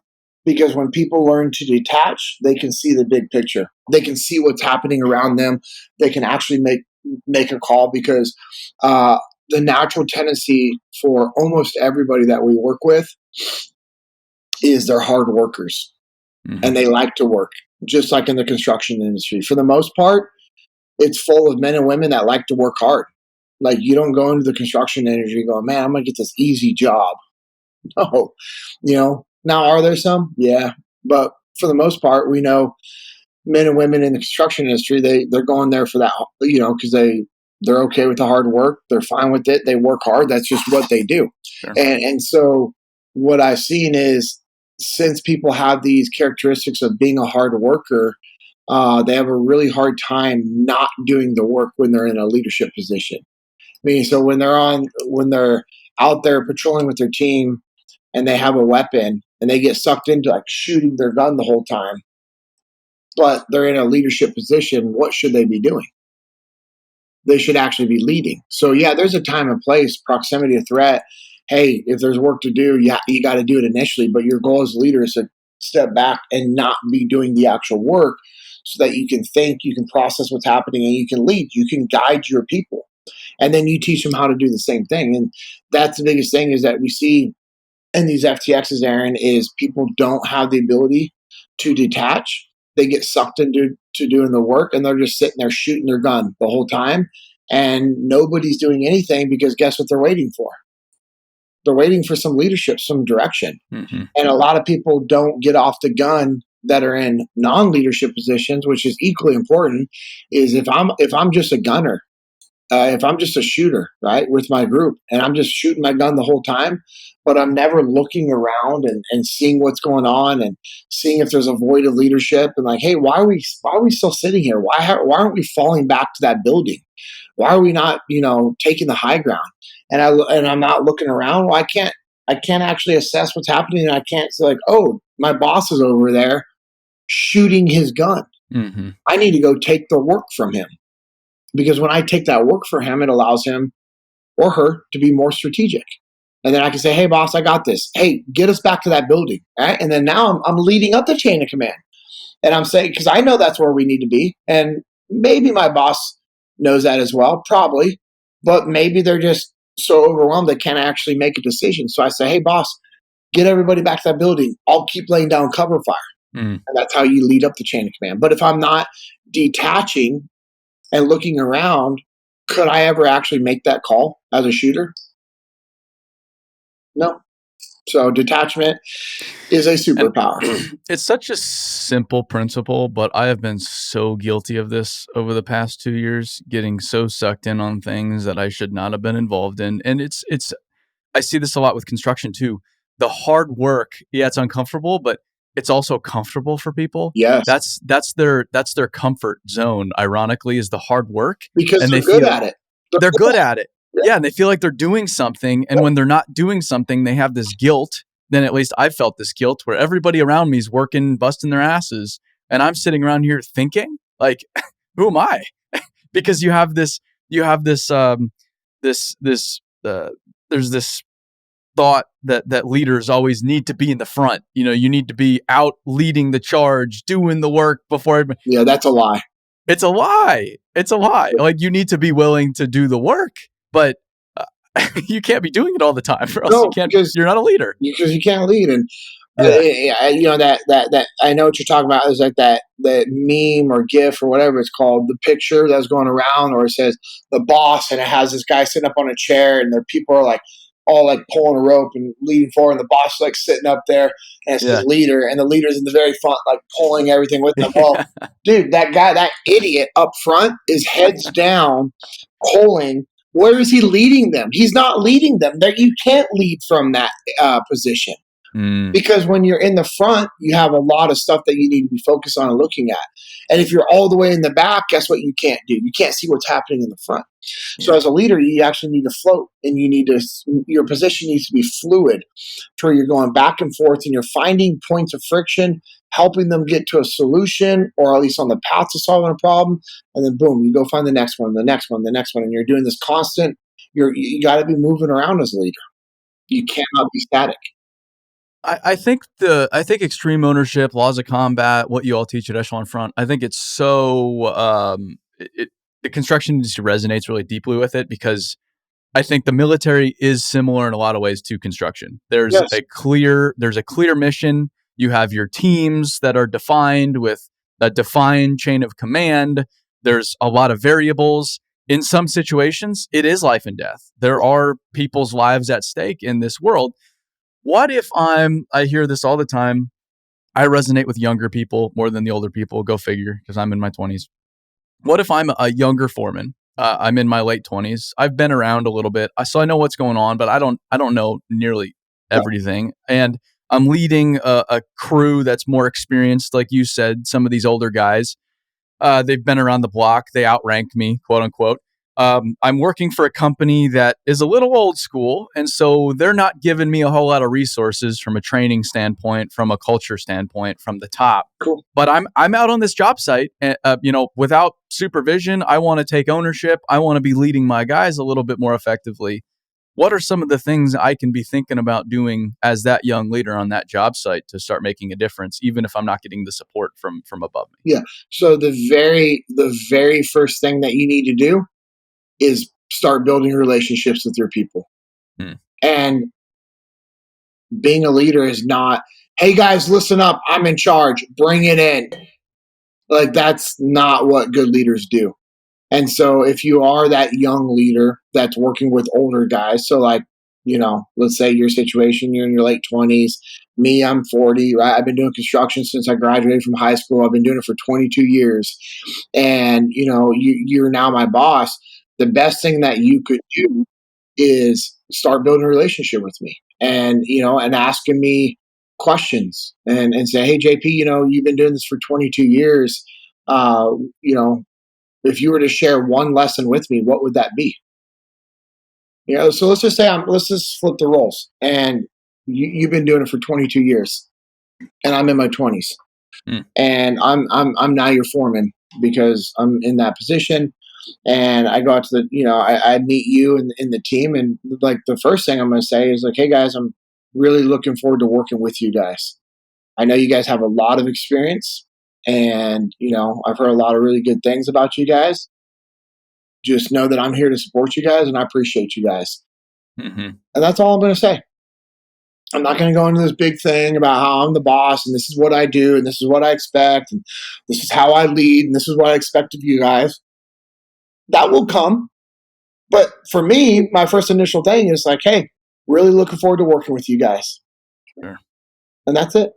Because when people learn to detach, they can see the big picture. They can see what's happening around them. They can actually make a call because the natural tendency for almost everybody that we work with is they're hard workers and mhm. they like to work, just like in the construction industry. For the most part, it's full of men and women that like to work hard. Like you don't go into the construction industry going, man, I'm gonna get this easy job. No, now are there some? Yeah, but for the most part, we know men and women in the construction industry they're going there for that, because they're okay with the hard work. They're fine with it. They work hard. That's just what they do. Sure. And so what I've seen is since people have these characteristics of being a hard worker, they have a really hard time not doing the work when they're in a leadership position. Meaning, so when they're out there patrolling with their team and they have a weapon and they get sucked into like shooting their gun the whole time, but they're in a leadership position, what should they be doing? They should actually be leading. So yeah, there's a time and place, proximity to threat. Hey, if there's work to do, yeah, you got to do it initially, but your goal as a leader is to step back and not be doing the actual work so that you can think, you can process what's happening, and you can lead, you can guide your people. And then you teach them how to do the same thing. And that's the biggest thing is that we see in these FTXs, Aaron, is people don't have the ability to detach. They get sucked into doing the work, and they're just sitting there shooting their gun the whole time, and nobody's doing anything because guess what they're waiting for? They're waiting for some leadership, some direction. Hmm. And a lot of people don't get off the gun that are in non-leadership positions, which is equally important. Is if I'm just a gunner, if I'm just a shooter, right, with my group, and I'm just shooting my gun the whole time, but I'm never looking around and seeing what's going on and seeing if there's a void of leadership and like, hey, why are we still sitting here? Why aren't we falling back to that building? Why are we not taking the high ground? And I'm not looking around. Well, I can't actually assess what's happening, and I can't say like, oh, my boss is over there shooting his gun. Hmm. I need to go take the work from him because when I take that work for him, it allows him or her to be more strategic. And then I can say, hey, boss, I got this. Hey, get us back to that building. Right? And then now I'm leading up the chain of command. And I'm saying, because I know that's where we need to be. And maybe my boss knows that as well, probably. But maybe they're just so overwhelmed they can't actually make a decision. So I say, hey, boss, get everybody back to that building. I'll keep laying down cover fire. Mm. And that's how you lead up the chain of command. But if I'm not detaching and looking around, could I ever actually make that call as a shooter? No. So detachment is a And superpower. it's such a simple principle, but I have been so guilty of this over the past 2 years, getting so sucked in on things that I should not have been involved in. And I see this a lot with construction too. The hard work, yeah, it's uncomfortable, but it's also comfortable for people. Yes. That's their comfort zone, ironically, is the hard work. Because And they they're good feel at it. they're good at it. Yeah. Yeah. And they feel like they're doing something. And when they're not doing something, they have this guilt. Then at least I've felt this guilt where everybody around me is working, busting their asses. And I'm sitting around here thinking, like, who am I? Because there's this thought that leaders always need to be in the front. You need to be out leading the charge, doing the work before everybody. Yeah, that's a lie. It's a lie. It's a lie. Like, you need to be willing to do the work, but you can't be doing it all the time, or else No, you can't. because You're not a leader. because you can't lead. And Yeah. that I know what you're talking about is like that meme or GIF or whatever it's called, the picture that's going around, or it says the boss, and it has this guy sitting up on a chair, and the people are like all like pulling a rope and leading forward, and the boss is like sitting up there, and it says Yeah. leader, and the leader's in the very front, like pulling everything with them. Well, dude, that idiot up front is heads down, pulling. Where is he leading them? He's not leading them. That you can't lead from that position. Because when you're in the front, you have a lot of stuff that you need to be focused on and looking at. And if you're all the way in the back, guess what you can't do? You can't see what's happening in the front. So as a leader, you actually need to float, and your position needs to be fluid, to where you're going back and forth and you're finding points of friction, helping them get to a solution, or at least on the path to solving a problem. And then boom, you go find the next one, the next one, the next one. And you're doing this constant, you got to be moving around as a leader. You cannot be static. I think extreme ownership, laws of combat, what you all teach at Echelon Front, I think it's so the construction industry resonates really deeply with it, because I think the military is similar in a lot of ways to construction. There's Yes. a clear mission. You have your teams that are defined with a defined chain of command. There's a lot of variables. In some situations, it is life and death. There are people's lives at stake in this world. What if I hear this all the time. I resonate with younger people more than the older people. Go figure, because I'm in my 20s. What if I'm a younger foreman? I'm in my late 20s. I've been around a little bit, so I know what's going on, but I don't know nearly everything. And I'm leading a crew that's more experienced, like you said. Some of these older guys, they've been around the block. They outrank me, quote unquote. I'm working for a company that is a little old school, and so they're not giving me a whole lot of resources from a training standpoint, from a culture standpoint, from the top. Cool. But I'm out on this job site, without supervision. I want to take ownership. I want to be leading my guys a little bit more effectively. What are some of the things I can be thinking about doing as that young leader on that job site to start making a difference, even if I'm not getting the support from above me? Yeah. So the very first thing that you need to do is start building relationships with your people. And being a leader is not, hey guys, listen up, I'm in charge, bring it in. Like, that's not what good leaders do. And so if you are that young leader that's working with older guys, so like, let's say your situation, you're in your late 20s. Me, I'm 40, right? I've been doing construction since I graduated from high school. I've been doing it for 22 years. And, you're now my boss. The best thing that you could do is start building a relationship with me, and, and asking me questions, and say, hey, JP, you've been doing this for 22 years. Uh, if you were to share one lesson with me, what would that be? So let's just say let's just flip the roles, and you've been doing it for 22 years, and I'm in my 20s, and I'm now your foreman because I'm in that position. And I go out to I meet you in the team, and like the first thing I'm going to say is like, hey guys, I'm really looking forward to working with you guys. I know you guys have a lot of experience, and I've heard a lot of really good things about you guys. Just know that I'm here to support you guys, and I appreciate you guys. And that's all I'm going to say. I'm not going to go into this big thing about how I'm the boss, and this is what I do, and this is what I expect, and this is how I lead, and this is what I expect of you guys. That will come. But for me, my first initial thing is like, hey, really looking forward to working with you guys. Sure. And that's it.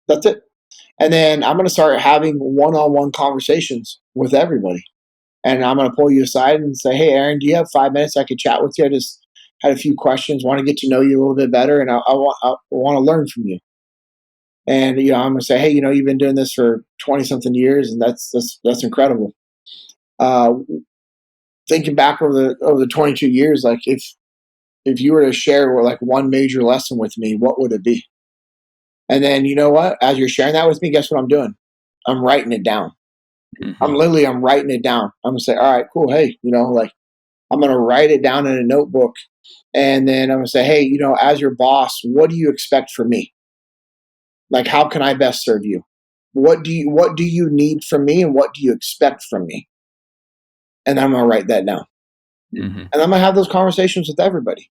That's it. And then I'm going to start having one-on-one conversations with everybody. And I'm going to pull you aside and say, hey, Aaron, do you have 5 minutes I could chat with you? I just had a few questions, want to get to know you a little bit better, and I want to learn from you. And I'm gonna say, hey, you've been doing this for 20 something years, and that's incredible. Uh, Thinking back over the 22 years, like if you were to share like one major lesson with me, what would it be? And then you know what? As you're sharing that with me, guess what I'm doing? I'm writing it down. Mm-hmm. I'm writing it down. I'm gonna say, all right, cool. Hey, like I'm gonna write it down in a notebook, and then I'm gonna say, hey, as your boss, what do you expect from me? Like, how can I best serve you? What do you need from me, and what do you expect from me? And I'm gonna write that down, Mm-hmm. and I'm gonna have those conversations with everybody.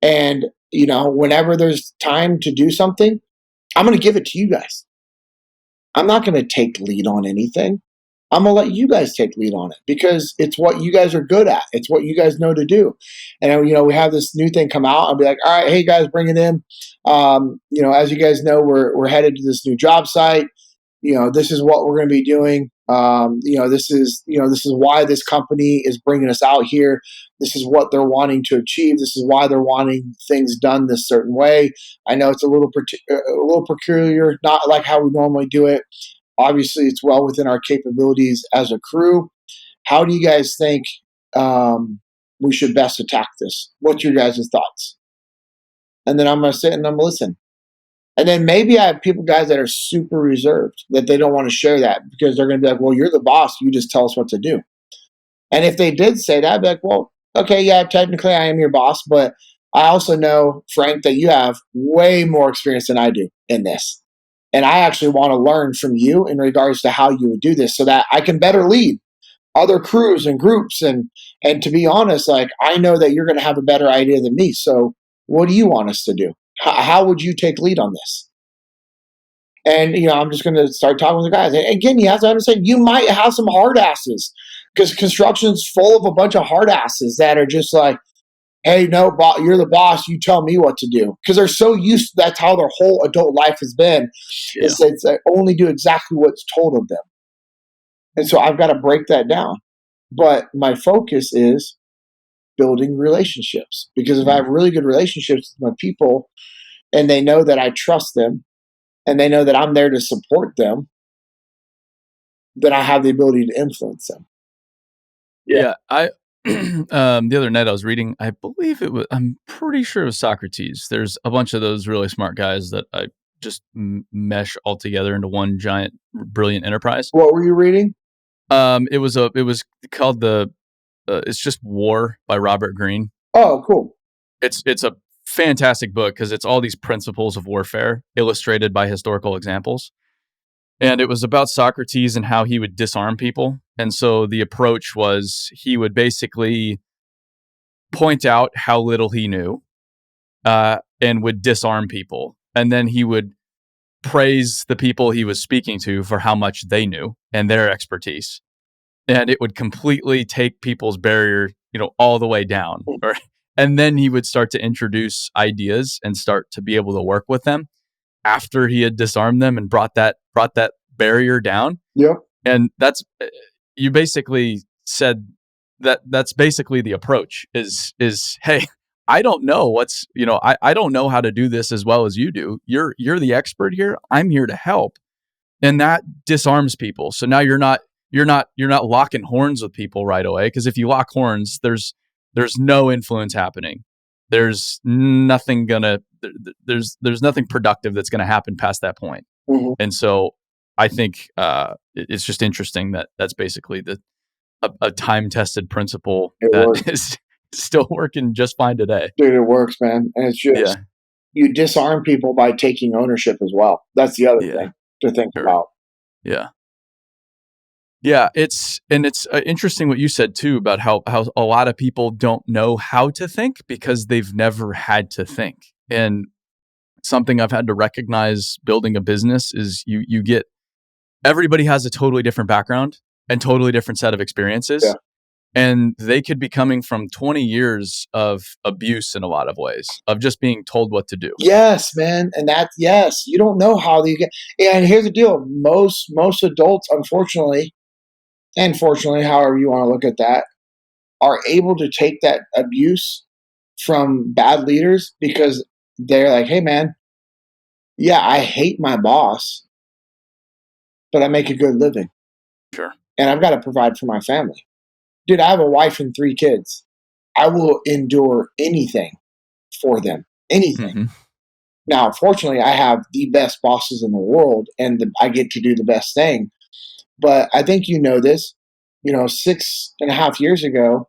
And whenever there's time to do something, I'm gonna give it to you guys. I'm not gonna take lead on anything. I'm gonna let you guys take lead on it because it's what you guys are good at. It's what you guys know to do. And we have this new thing come out. I'll be like, all right, hey guys, bring it in. As you guys know, we're headed to this new job site. This is what we're going to be doing. This is why this company is bringing us out here. This is what they're wanting to achieve. This is why they're wanting things done this certain way. I know it's a little peculiar, not like how we normally do it. Obviously, it's well within our capabilities as a crew. How do you guys think we should best attack this? What's your guys' thoughts? And then I'm going to sit and I'm going to listen. And then maybe I have guys that are super reserved, that they don't want to share that because they're going to be like, well, you're the boss. You just tell us what to do. And if they did say that, I'd be like, well, okay, yeah, technically I am your boss, but I also know, Frank, that you have way more experience than I do in this. And I actually want to learn from you in regards to how you would do this so that I can better lead other crews and groups. And to be honest, like I know that you're going to have a better idea than me. So what do you want us to do? How would you take lead on this? And I'm just going to start talking with the guys. And again, you have to understand you might have some hard asses because construction's full of a bunch of hard asses that are just like, hey, no, you're the boss. You tell me what to do because they're so used to that's how their whole adult life has been. Yeah. It's they only do exactly what's told of them, and so I've got to break that down. But my focus is building relationships because if I have really good relationships with my people and they know that I trust them and they know that I'm there to support them, then I have the ability to influence them. Yeah. I the other night I was reading, I'm pretty sure it was Socrates. There's a bunch of those really smart guys that I just mesh all together into one giant brilliant enterprise. What were you reading? It was called it's just War by Robert Greene. Oh, cool. It's a fantastic book because it's all these principles of warfare illustrated by historical examples. And it was about Socrates and how he would disarm people. And so the approach was he would basically point out how little he knew and would disarm people. And then he would praise the people he was speaking to for how much they knew and their expertise. And it would completely take people's barrier, all the way down. And then he would start to introduce ideas and start to be able to work with them after he had disarmed them and brought that barrier down. Yep. And you basically said that's basically the approach is hey, I don't know I don't know how to do this as well as you do. You're the expert here. I'm here to help. And that disarms people. So now you're not locking horns with people right away, because if you lock horns, there's no influence happening. There's nothing there's nothing productive that's going to happen past that point. Mm-hmm. And so I think it's just interesting that that's basically a time-tested principle that is still working just fine today. Dude, it works, man. And it's just, you disarm people by taking ownership as well. That's the other thing to think about. Yeah. Yeah, it's interesting what you said too about how a lot of people don't know how to think because they've never had to think. And something I've had to recognize building a business is you get everybody has a totally different background and totally different set of experiences. Yeah. And they could be coming from 20 years of abuse in a lot of ways, of just being told what to do. Yes, man. And you don't know how they get. And here's the deal. Most adults, unfortunately, and fortunately, however you want to look at that, are able to take that abuse from bad leaders because they're like, hey, man, Yeah, I hate my boss, but I make a good living Sure. and I've got to provide for my family. Dude, I have a wife and 3 kids. I will endure anything for them, anything. Hmm. Now, fortunately, I have the best bosses in the world and I get to do the best thing. But I think you know this, 6.5 years ago,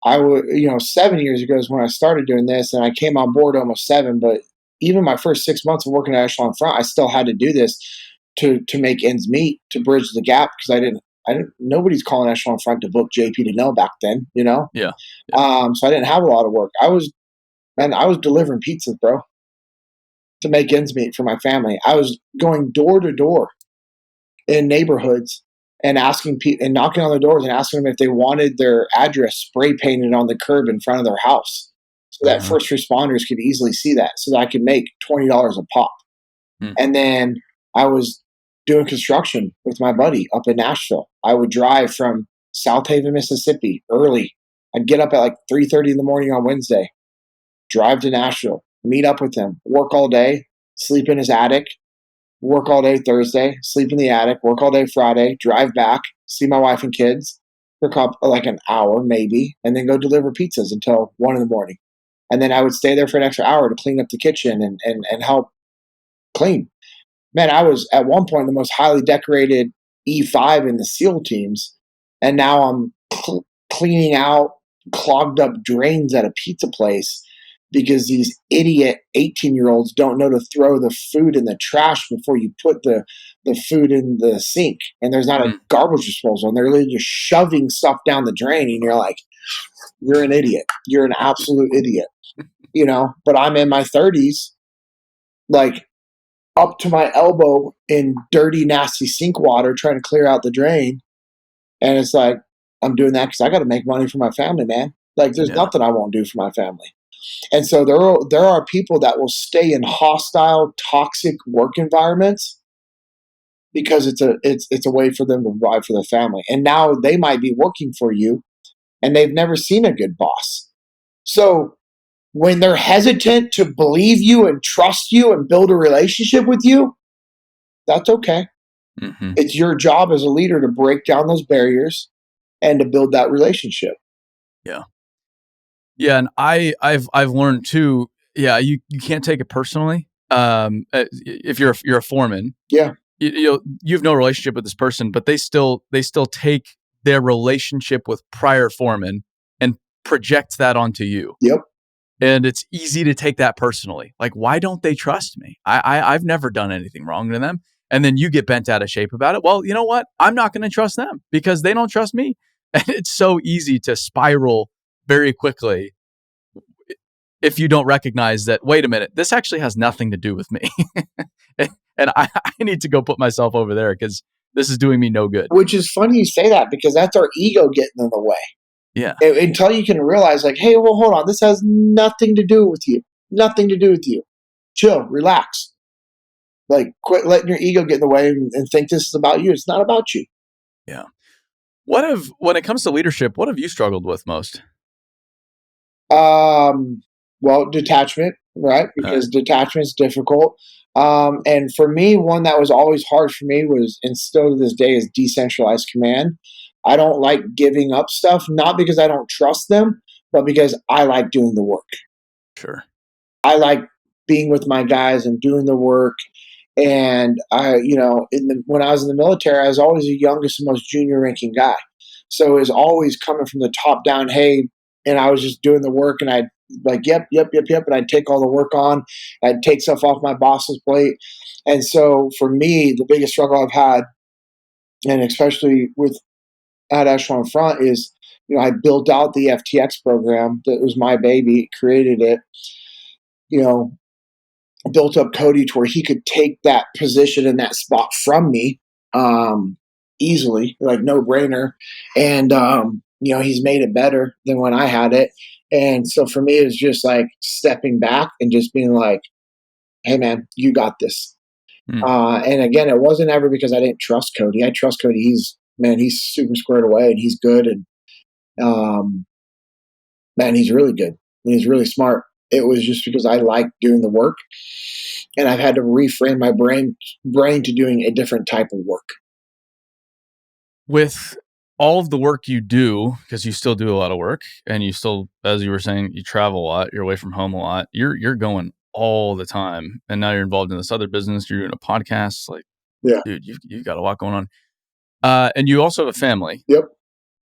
7 years ago is when I started doing this, and I came on board almost seven. But even my first 6 months of working at Echelon Front, I still had to do this to make ends meet, to bridge the gap because I didn't. Nobody's calling Echelon Front to book JP Dinnell back then. Yeah. Yeah. So I didn't have a lot of work. I was delivering pizzas, bro, to make ends meet for my family. I was going door to door in neighborhoods and asking people and knocking on their doors and asking them if they wanted their address spray painted on the curb in front of their house so that Uh-huh. first responders could easily see that so that I could make $20 a pop. Mm. And then I was doing construction with my buddy up in Nashville. I would drive from South Haven, Mississippi early. I'd get up at like 3:30 in the morning on Wednesday, drive to Nashville, meet up with him, work all day, sleep in his attic, work all day Thursday, sleep in the attic, work all day Friday, drive back, see my wife and kids for like an hour maybe, and then go deliver pizzas until 1 in the morning. And then I would stay there for an extra hour to clean up the kitchen and help clean. Man, I was at one point the most highly decorated E5 in the SEAL teams, and now I'm cleaning out clogged up drains at a pizza place because these idiot 18-year-olds don't know to throw the food in the trash before you put the food in the sink. And there's not a Mm. garbage disposal, and they're literally just shoving stuff down the drain, and you're like, you're an idiot. You're an absolute idiot. But I'm in my 30s, like up to my elbow in dirty, nasty sink water trying to clear out the drain. And it's like, I'm doing that because I got to make money for my family, man. Like, there's Yeah. nothing I won't do for my family. And so there are people that will stay in hostile, toxic work environments because it's a way for them to provide for their family. And now they might be working for you and they've never seen a good boss. So when they're hesitant to believe you and trust you and build a relationship with you, that's okay. Hmm. It's your job as a leader to break down those barriers and to build that relationship. Yeah. Yeah, and I've learned too. Yeah, you can't take it personally. If you're a foreman, Yeah. you have no relationship with this person, but they still take their relationship with prior foreman and project that onto you. Yep. And it's easy to take that personally. Like, why don't they trust me? I've never done anything wrong to them. And then you get bent out of shape about it. Well, you know what? I'm not going to trust them because they don't trust me. And it's so easy to spiral very quickly if you don't recognize that, wait a minute, this actually has nothing to do with me. And I need to go put myself over there because this is doing me no good. Which is funny you say that because that's our ego getting in the way. Yeah. Until you can realize, like, hey, well, hold on, this has nothing to do with you. Nothing to do with you. Chill, relax. Like, quit letting your ego get in the way and think this is about you. It's not about you. Yeah. When it comes to leadership, what have you struggled with most? Um, well, detachment, right? Uh, Because detachment's difficult. And for me, one that was always hard for me was, and still to this day, is decentralized command. I don't like giving up stuff, not because I don't trust them, but because I like doing the work. sure. I like being with my guys and doing the work. And when I was in the military, I was always the youngest and most junior ranking guy. So it was always coming from the top down. Hey, and I was just doing the work, and I'd like, yep, yep, yep, yep, and I'd take all the work on. I'd take stuff off my boss's plate. And so for me, the biggest struggle I've had, and especially with at Echelon Front, is I built out the FTX program. That was my baby, created it. You know, built up Cody to where he could take that position in that spot from me easily, like no brainer. And he's made it better than when I had it. And so for me, it's just like stepping back and just being like, "Hey, man, you got this." Mm. And again, it wasn't ever because I didn't trust Cody. I trust Cody. He's super squared away and he's good. And um, man, he's really good. And he's really smart. It was just because I like doing the work, and I've had to reframe my brain to doing a different type of work. With all of the work you do, because you still do a lot of work and you still, as you were saying, you travel a lot, you're away from home a lot, you're going all the time. And now you're involved in this other business, you're doing a podcast. Like, Yeah. dude, you've got a lot going on. And you also have a family. Yep.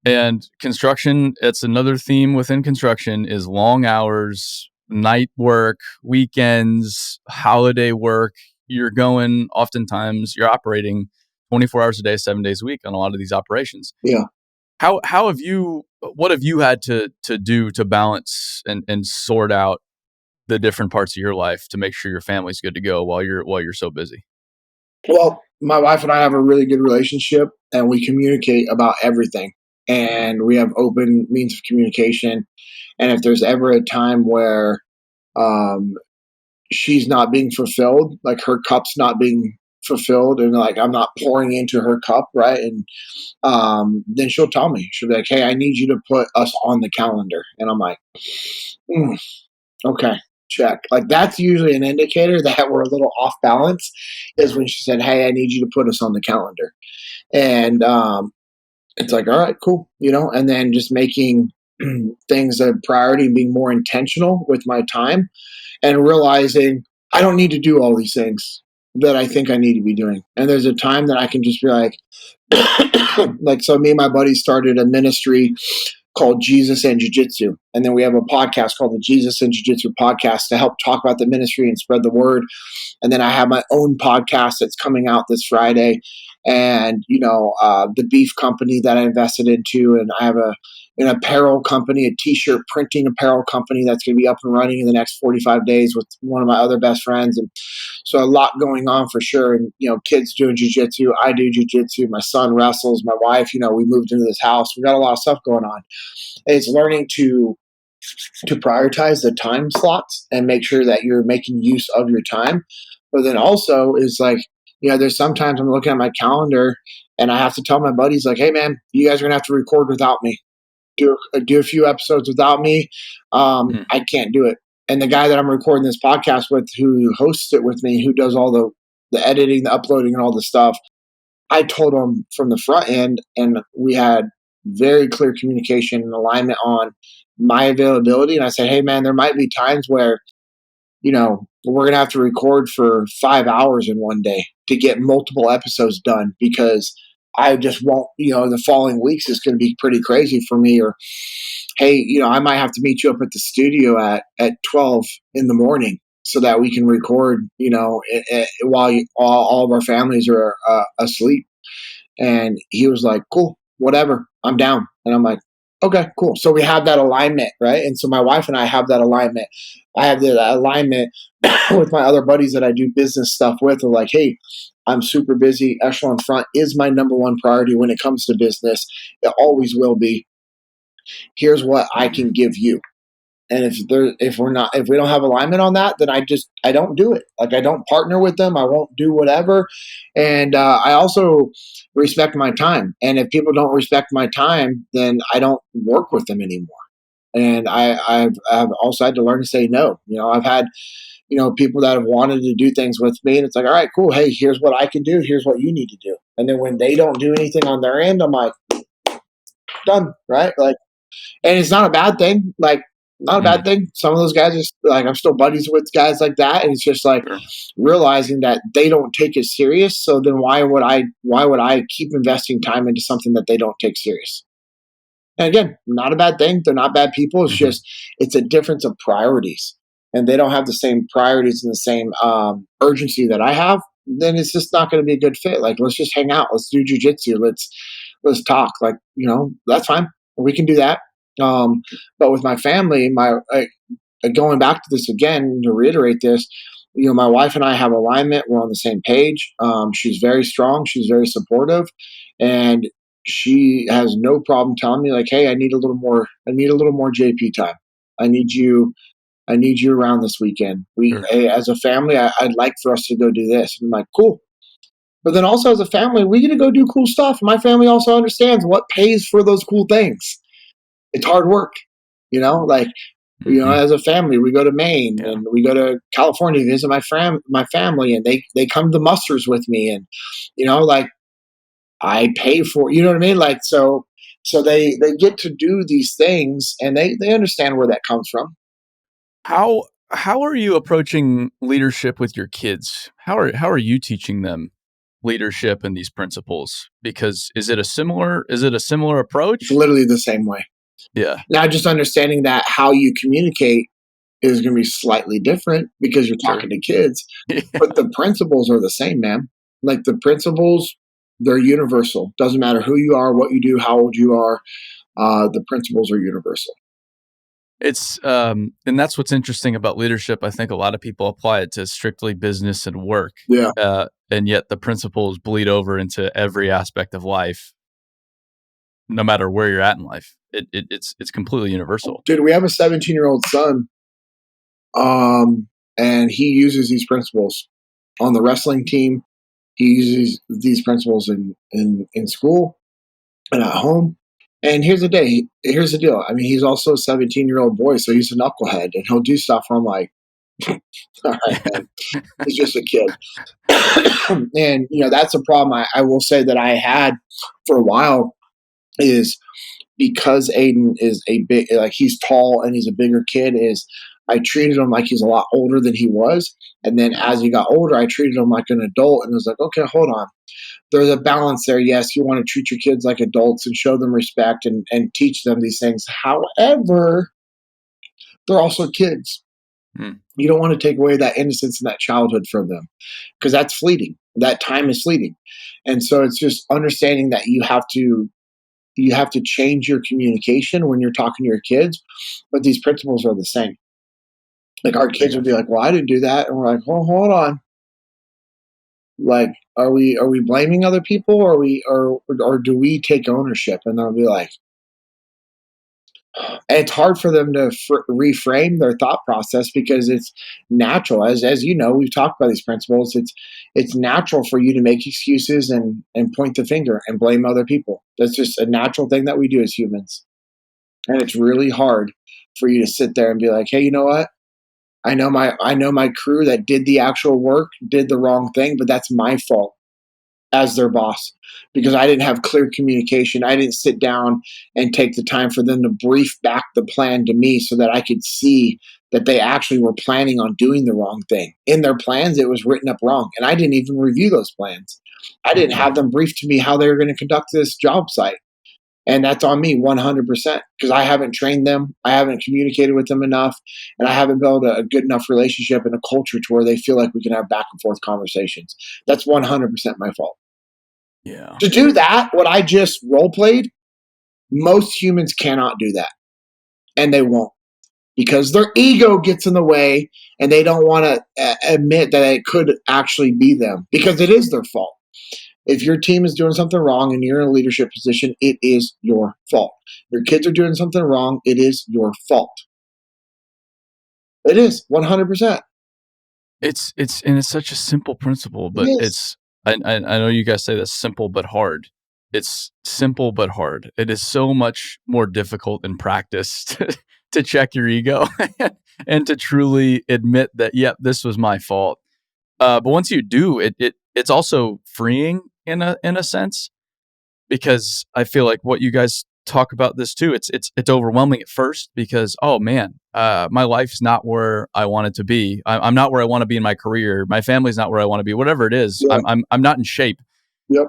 And construction, it's another theme within construction is long hours, night work, weekends, holiday work. You're going, oftentimes you're operating 24 hours a day, 7 days a week on a lot of these operations. Yeah. How have you, what have you had to do to balance and sort out the different parts of your life to make sure your family's good to go while you're so busy? Well, my wife and I have a really good relationship, and we communicate about everything. And we have open means of communication. And if there's ever a time where um, she's not being fulfilled, like her cup's not being fulfilled, and like I'm not pouring into her cup, right? And then she'll tell me, she'll be like, "Hey, I need you to put us on the calendar," and I'm like, mm, "Okay, check." Like that's usually an indicator that we're a little off balance. Is when she said, "Hey, I need you to put us on the calendar," and it's like, "All right, cool," and then just making things a priority and being more intentional with my time and realizing I don't need to do all these things that I think I need to be doing. And there's a time that I can just be like, like, so me and my buddy started a ministry called Jesus and Jiu-Jitsu. And then we have a podcast called the Jesus and Jiu-Jitsu podcast to help talk about the ministry and spread the word. And then I have my own podcast that's coming out this Friday. And, the beef company that I invested into. And I have an apparel company, a t-shirt printing apparel company that's going to be up and running in the next 45 days with one of my other best friends. And so a lot going on for sure. And, kids doing jujitsu. I do jujitsu. My son wrestles. My wife, we moved into this house. We got a lot of stuff going on. And it's learning to prioritize the time slots and make sure that you're making use of your time. But then also is like, there's sometimes I'm looking at my calendar and I have to tell my buddies like, "Hey man, you guys are gonna have to record without me. Do a few episodes without me. Mhm. I can't do it." And the guy that I'm recording this podcast with, who hosts it with me, who does all the editing, the uploading, and all the stuff, I told him from the front end, and we had very clear communication and alignment on my availability. And I said, "Hey man, there might be times where we're gonna have to record for 5 hours in one day to get multiple episodes done because I just won't, the following weeks is going to be pretty crazy for me." Or, "Hey, I might have to meet you up at the studio at 12 in the morning so that we can record, while all of our families are asleep." And he was like, "Cool, whatever, I'm down." And I'm like, "Okay, cool." So we have that alignment, right? And so my wife and I have that alignment. I have that alignment with my other buddies that I do business stuff with. Are like, "Hey, I'm super busy. Echelon Front is my number one priority when it comes to business. It always will be. Here's what I can give you." And if we don't have alignment on that, then I don't do it. Like I don't partner with them. I won't do whatever. And I also respect my time. And if people don't respect my time, then I don't work with them anymore. And I've also had to learn to say no. I've had people that have wanted to do things with me, and it's like, "All right, cool. Hey, here's what I can do. Here's what you need to do." And then when they don't do anything on their end, I'm like, done, right? Like, and it's not a bad thing. Like, not a bad Mhm. thing. Some of those guys is like I'm still buddies with guys like that, and it's just like Sure. realizing that they don't take it serious. So then why would I keep investing time into something that they don't take serious? And again, not a bad thing. They're not bad people. It's Mhm. just it's a difference of priorities, and they don't have the same priorities and the same urgency that I have. Then it's just not going to be a good fit. Like, let's just hang out. Let's do jujitsu. Let's talk. Like, that's fine. We can do that. But with my family, going back to this again to reiterate this, my wife and I have alignment. We're on the same page. She's very strong. She's very supportive, and she has no problem telling me like, "Hey, I need a little more. I need a little more JP time. I need you. I need you around this weekend. Sure. Hey, as a family, I'd like for us to go do this." And I'm like, "Cool." But then also as a family, we get to go do cool stuff. My family also understands what pays for those cool things. It's hard work, like Hmm. As a family, we go to Maine Yeah. and we go to California to visit my family, and they come to musters with me, and like I pay for, what I mean? Like, so they get to do these things, and they understand where that comes from. How are you approaching leadership with your kids? How are you teaching them leadership and these principles? Because is it a similar It's approach? literally the same way. Yeah, Now, just understanding that how you communicate is going to be slightly different because you're sure. talking to kids, but the principles are the same, man. Like the principles, they're universal. Doesn't matter who you are, what you do, how old you are. The principles are universal. And that's what's interesting about leadership. I think a lot of people apply it to strictly business and work, Yeah, and yet the principles bleed over into every aspect of life, no matter where you're at in life. It's completely universal. dude, we have a 17-year-old son, and he uses these principles on the wrestling team. He uses these principles in school and at home. And here's the deal. I mean, he's also a 17-year-old boy, so he's a knucklehead, and he'll do stuff where I'm like, all right, man, he's just a kid. And that's a problem I will say that I had for a while is because Aiden is a big, like he's tall and he's a bigger kid, is I treated him like he's a lot older than he was. And then Yeah. as he got older, I treated him like an adult, and it was like, okay, hold on. There's a balance there. Yes, you want to treat your kids like adults and show them respect and teach them these things. However, they're also kids. Mm. You don't want to take away that innocence and that childhood from them because that's fleeting. That time is fleeting. And so it's just understanding that you have to change your communication when you're talking to your kids, but these principles are the same. Like our I kids would be gotcha. like, "Well, I didn't do that," and we're like, "Well, hold on. Like, are we blaming other people, or do we take ownership?" And they'll be like, and it's hard for them to reframe their thought process because it's natural. As you know, we've talked about these principles. It's natural for you to make excuses and point the finger and blame other people. That's just a natural thing that we do as humans. And it's really hard for you to sit there and be like, hey, you know what? I know my crew that did the actual work did the wrong thing, but that's my fault as their boss because I didn't have clear communication. I didn't sit down and take the time for them to brief back the plan to me so that I could see that they actually were planning on doing the wrong thing. In their plans, it was written up wrong, and I didn't even review those plans. I didn't Hmm. have them brief to me how they were going to conduct this job site. And that's on me 100% because I haven't trained them. I haven't communicated with them enough. And I haven't built a good enough relationship and a culture to where they feel like we can have back and forth conversations. That's 100% my fault. Yeah. To do that, what I just role played, most humans cannot do that. And they won't because their ego gets in the way and they don't want to admit that it could actually be them because it is their fault. If your team is doing something wrong and you're in a leadership position, it is your fault. Your kids are doing something wrong, it is your fault. It is 100%. It's such a simple principle, It but is. I know you guys say that's simple but hard. It's simple but hard. It is so much more difficult in practice to check your ego and to truly admit that, yep, this was my fault. But once you do, it's also freeing in a sense because I feel like what you guys talk about this too. It's overwhelming at first because oh man, my life's not where I want it to be. I'm not where I want to be in my career. My family's not where I want to be. Whatever it is, Yeah. I'm not in shape. Yep.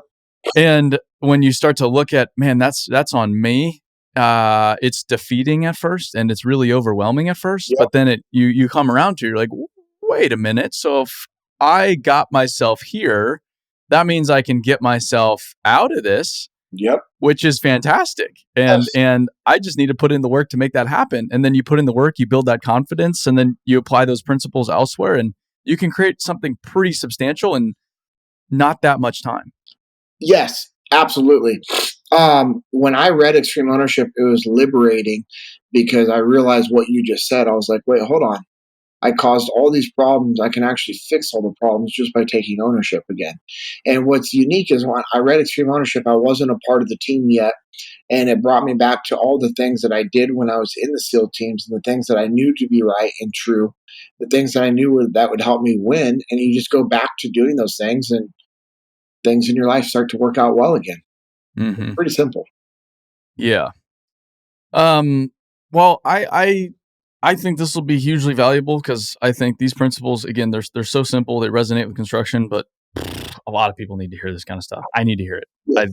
And when you start to look at man, that's on me. It's defeating at first, and it's really overwhelming at first. Yep. But then you come around to you're like, wait a minute. So if I got myself here, that means I can get myself out of this Yep. which is fantastic. And Yes. and I just need to put in the work to make that happen. And then you put in the work, you build that confidence, and then you apply those principles elsewhere, and you can create something pretty substantial in not that much time. Yes. Absolutely. When I read Extreme Ownership, it was liberating because I realized what you just said. I was like, wait, hold on. I caused all these problems. I can actually fix all the problems just by taking ownership again. And what's unique is when I read Extreme Ownership, I wasn't a part of the team yet. And it brought me back to all the things that I did when I was in the SEAL teams, and the things that I knew to be right and true, the things that I knew that would help me win. And you just go back to doing those things, and things in your life start to work out well again. It's Mm-hmm. pretty simple. Yeah. Well, I think this will be hugely valuable because I think these principles, again, they're so simple, they resonate with construction, but a lot of people need to hear this kind of stuff. I need to hear it. Yeah.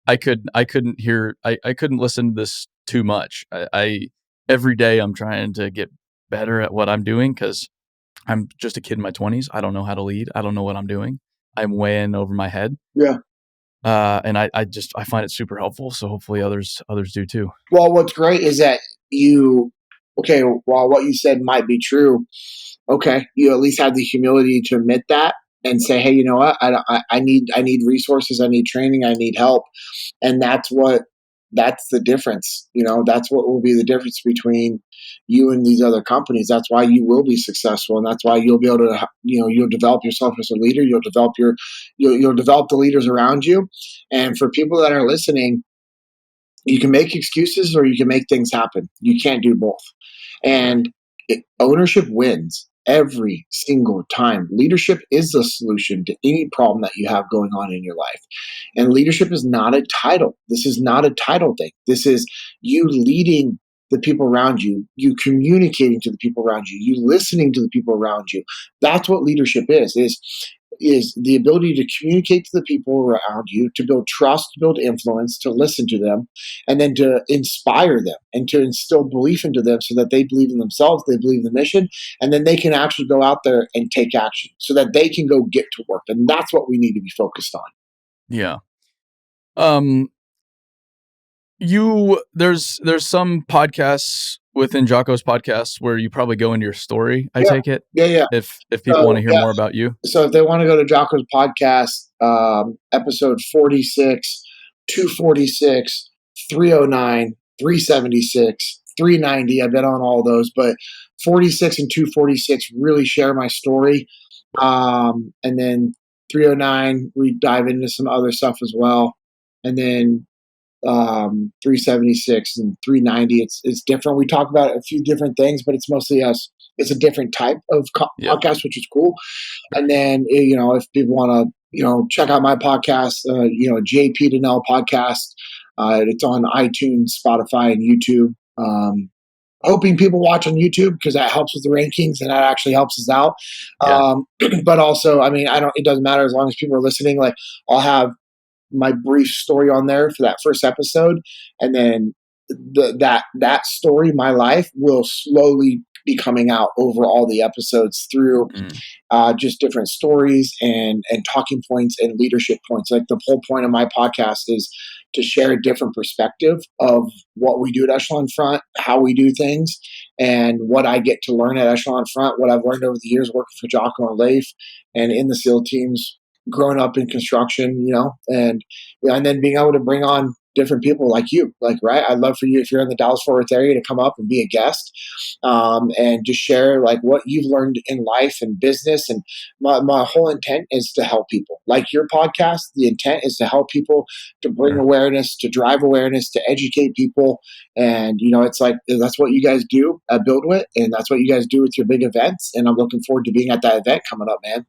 I couldn't listen to this too much. I every day I'm trying to get better at what I'm doing because I'm just a kid in my 20s. I don't know how to lead. I don't know what I'm doing. I'm way in over my head. Yeah. And I find it super helpful. So hopefully others do too. Well, what's great is that okay, while what you said might be true, okay, you at least have the humility to admit that and say, hey, you know what? I need resources. I need training. I need help. And that's the difference. That's what will be the difference between you and these other companies. That's why you will be successful, and that's why you'll be able to, you'll develop yourself as a leader. You'll develop the leaders around you. And for people that are listening, you can make excuses or you can make things happen. You can't do both. Sure. And ownership wins every single time. Leadership is the solution to any problem that you have going on in your life. And leadership is not a title. This is not a title thing. This is you leading the people around you, you communicating to the people around you, you listening to the people around you. That's what leadership is the ability to communicate to the people around you, to build trust, to build influence, to listen to them, and then to inspire them and to instill belief into them so that they believe in themselves, they believe in the mission, and then they can actually go out there and take action so that they can go get to work. And that's what we need to be focused on. Yeah. There's some podcasts within Jocko's podcasts where you probably go into your story, I Yeah. take it. Yeah. If people want to hear more about you. So if they want to go to Jocko's podcast, episode 46, 246, 309, 376, 390, I've been on all those, but 46 and 246 really share my story. And then 309, we dive into some other stuff as well. And then 376 and 390, it's different. We talk about a few different things, but it's mostly us. It's a different type of podcast, which is cool. And then, if people want to, check out my podcast, JP Dinnell podcast. It's on iTunes, Spotify, and YouTube. Hoping people watch on YouTube because that helps with the rankings and that actually helps us out. Yeah. But also, it doesn't matter as long as people are listening. Like, I'll have my brief story on there for that first episode, and then that story, my life, will slowly be coming out over all the episodes through just different stories and talking points and leadership points. Like, the whole point of my podcast is to share a different perspective of what we do at Echelon Front, how we do things, and what I get to learn at Echelon Front, what I've learned over the years working for Jocko and Leif and in the SEAL teams, growing up in construction, and then being able to bring on different people like you, right? I'd love for you, if you're in the Dallas-Fort Worth area, to come up and be a guest, and just share like what you've learned in life and business. And my whole intent is to help people. Like your podcast, the intent is to help people, to bring awareness, to drive awareness, to educate people. And it's like, that's what you guys do at BuildWit, and that's what you guys do with your big events. And I'm looking forward to being at that event coming up, man.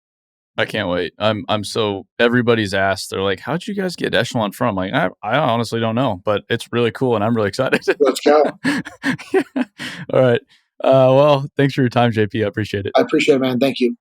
I can't wait. I'm so, everybody's asked, they're like, how'd you guys get Echelon from? Like, I honestly don't know, but it's really cool and I'm really excited. Let's go. All right. Well, thanks for your time, JP. I appreciate it. I appreciate it, man. Thank you.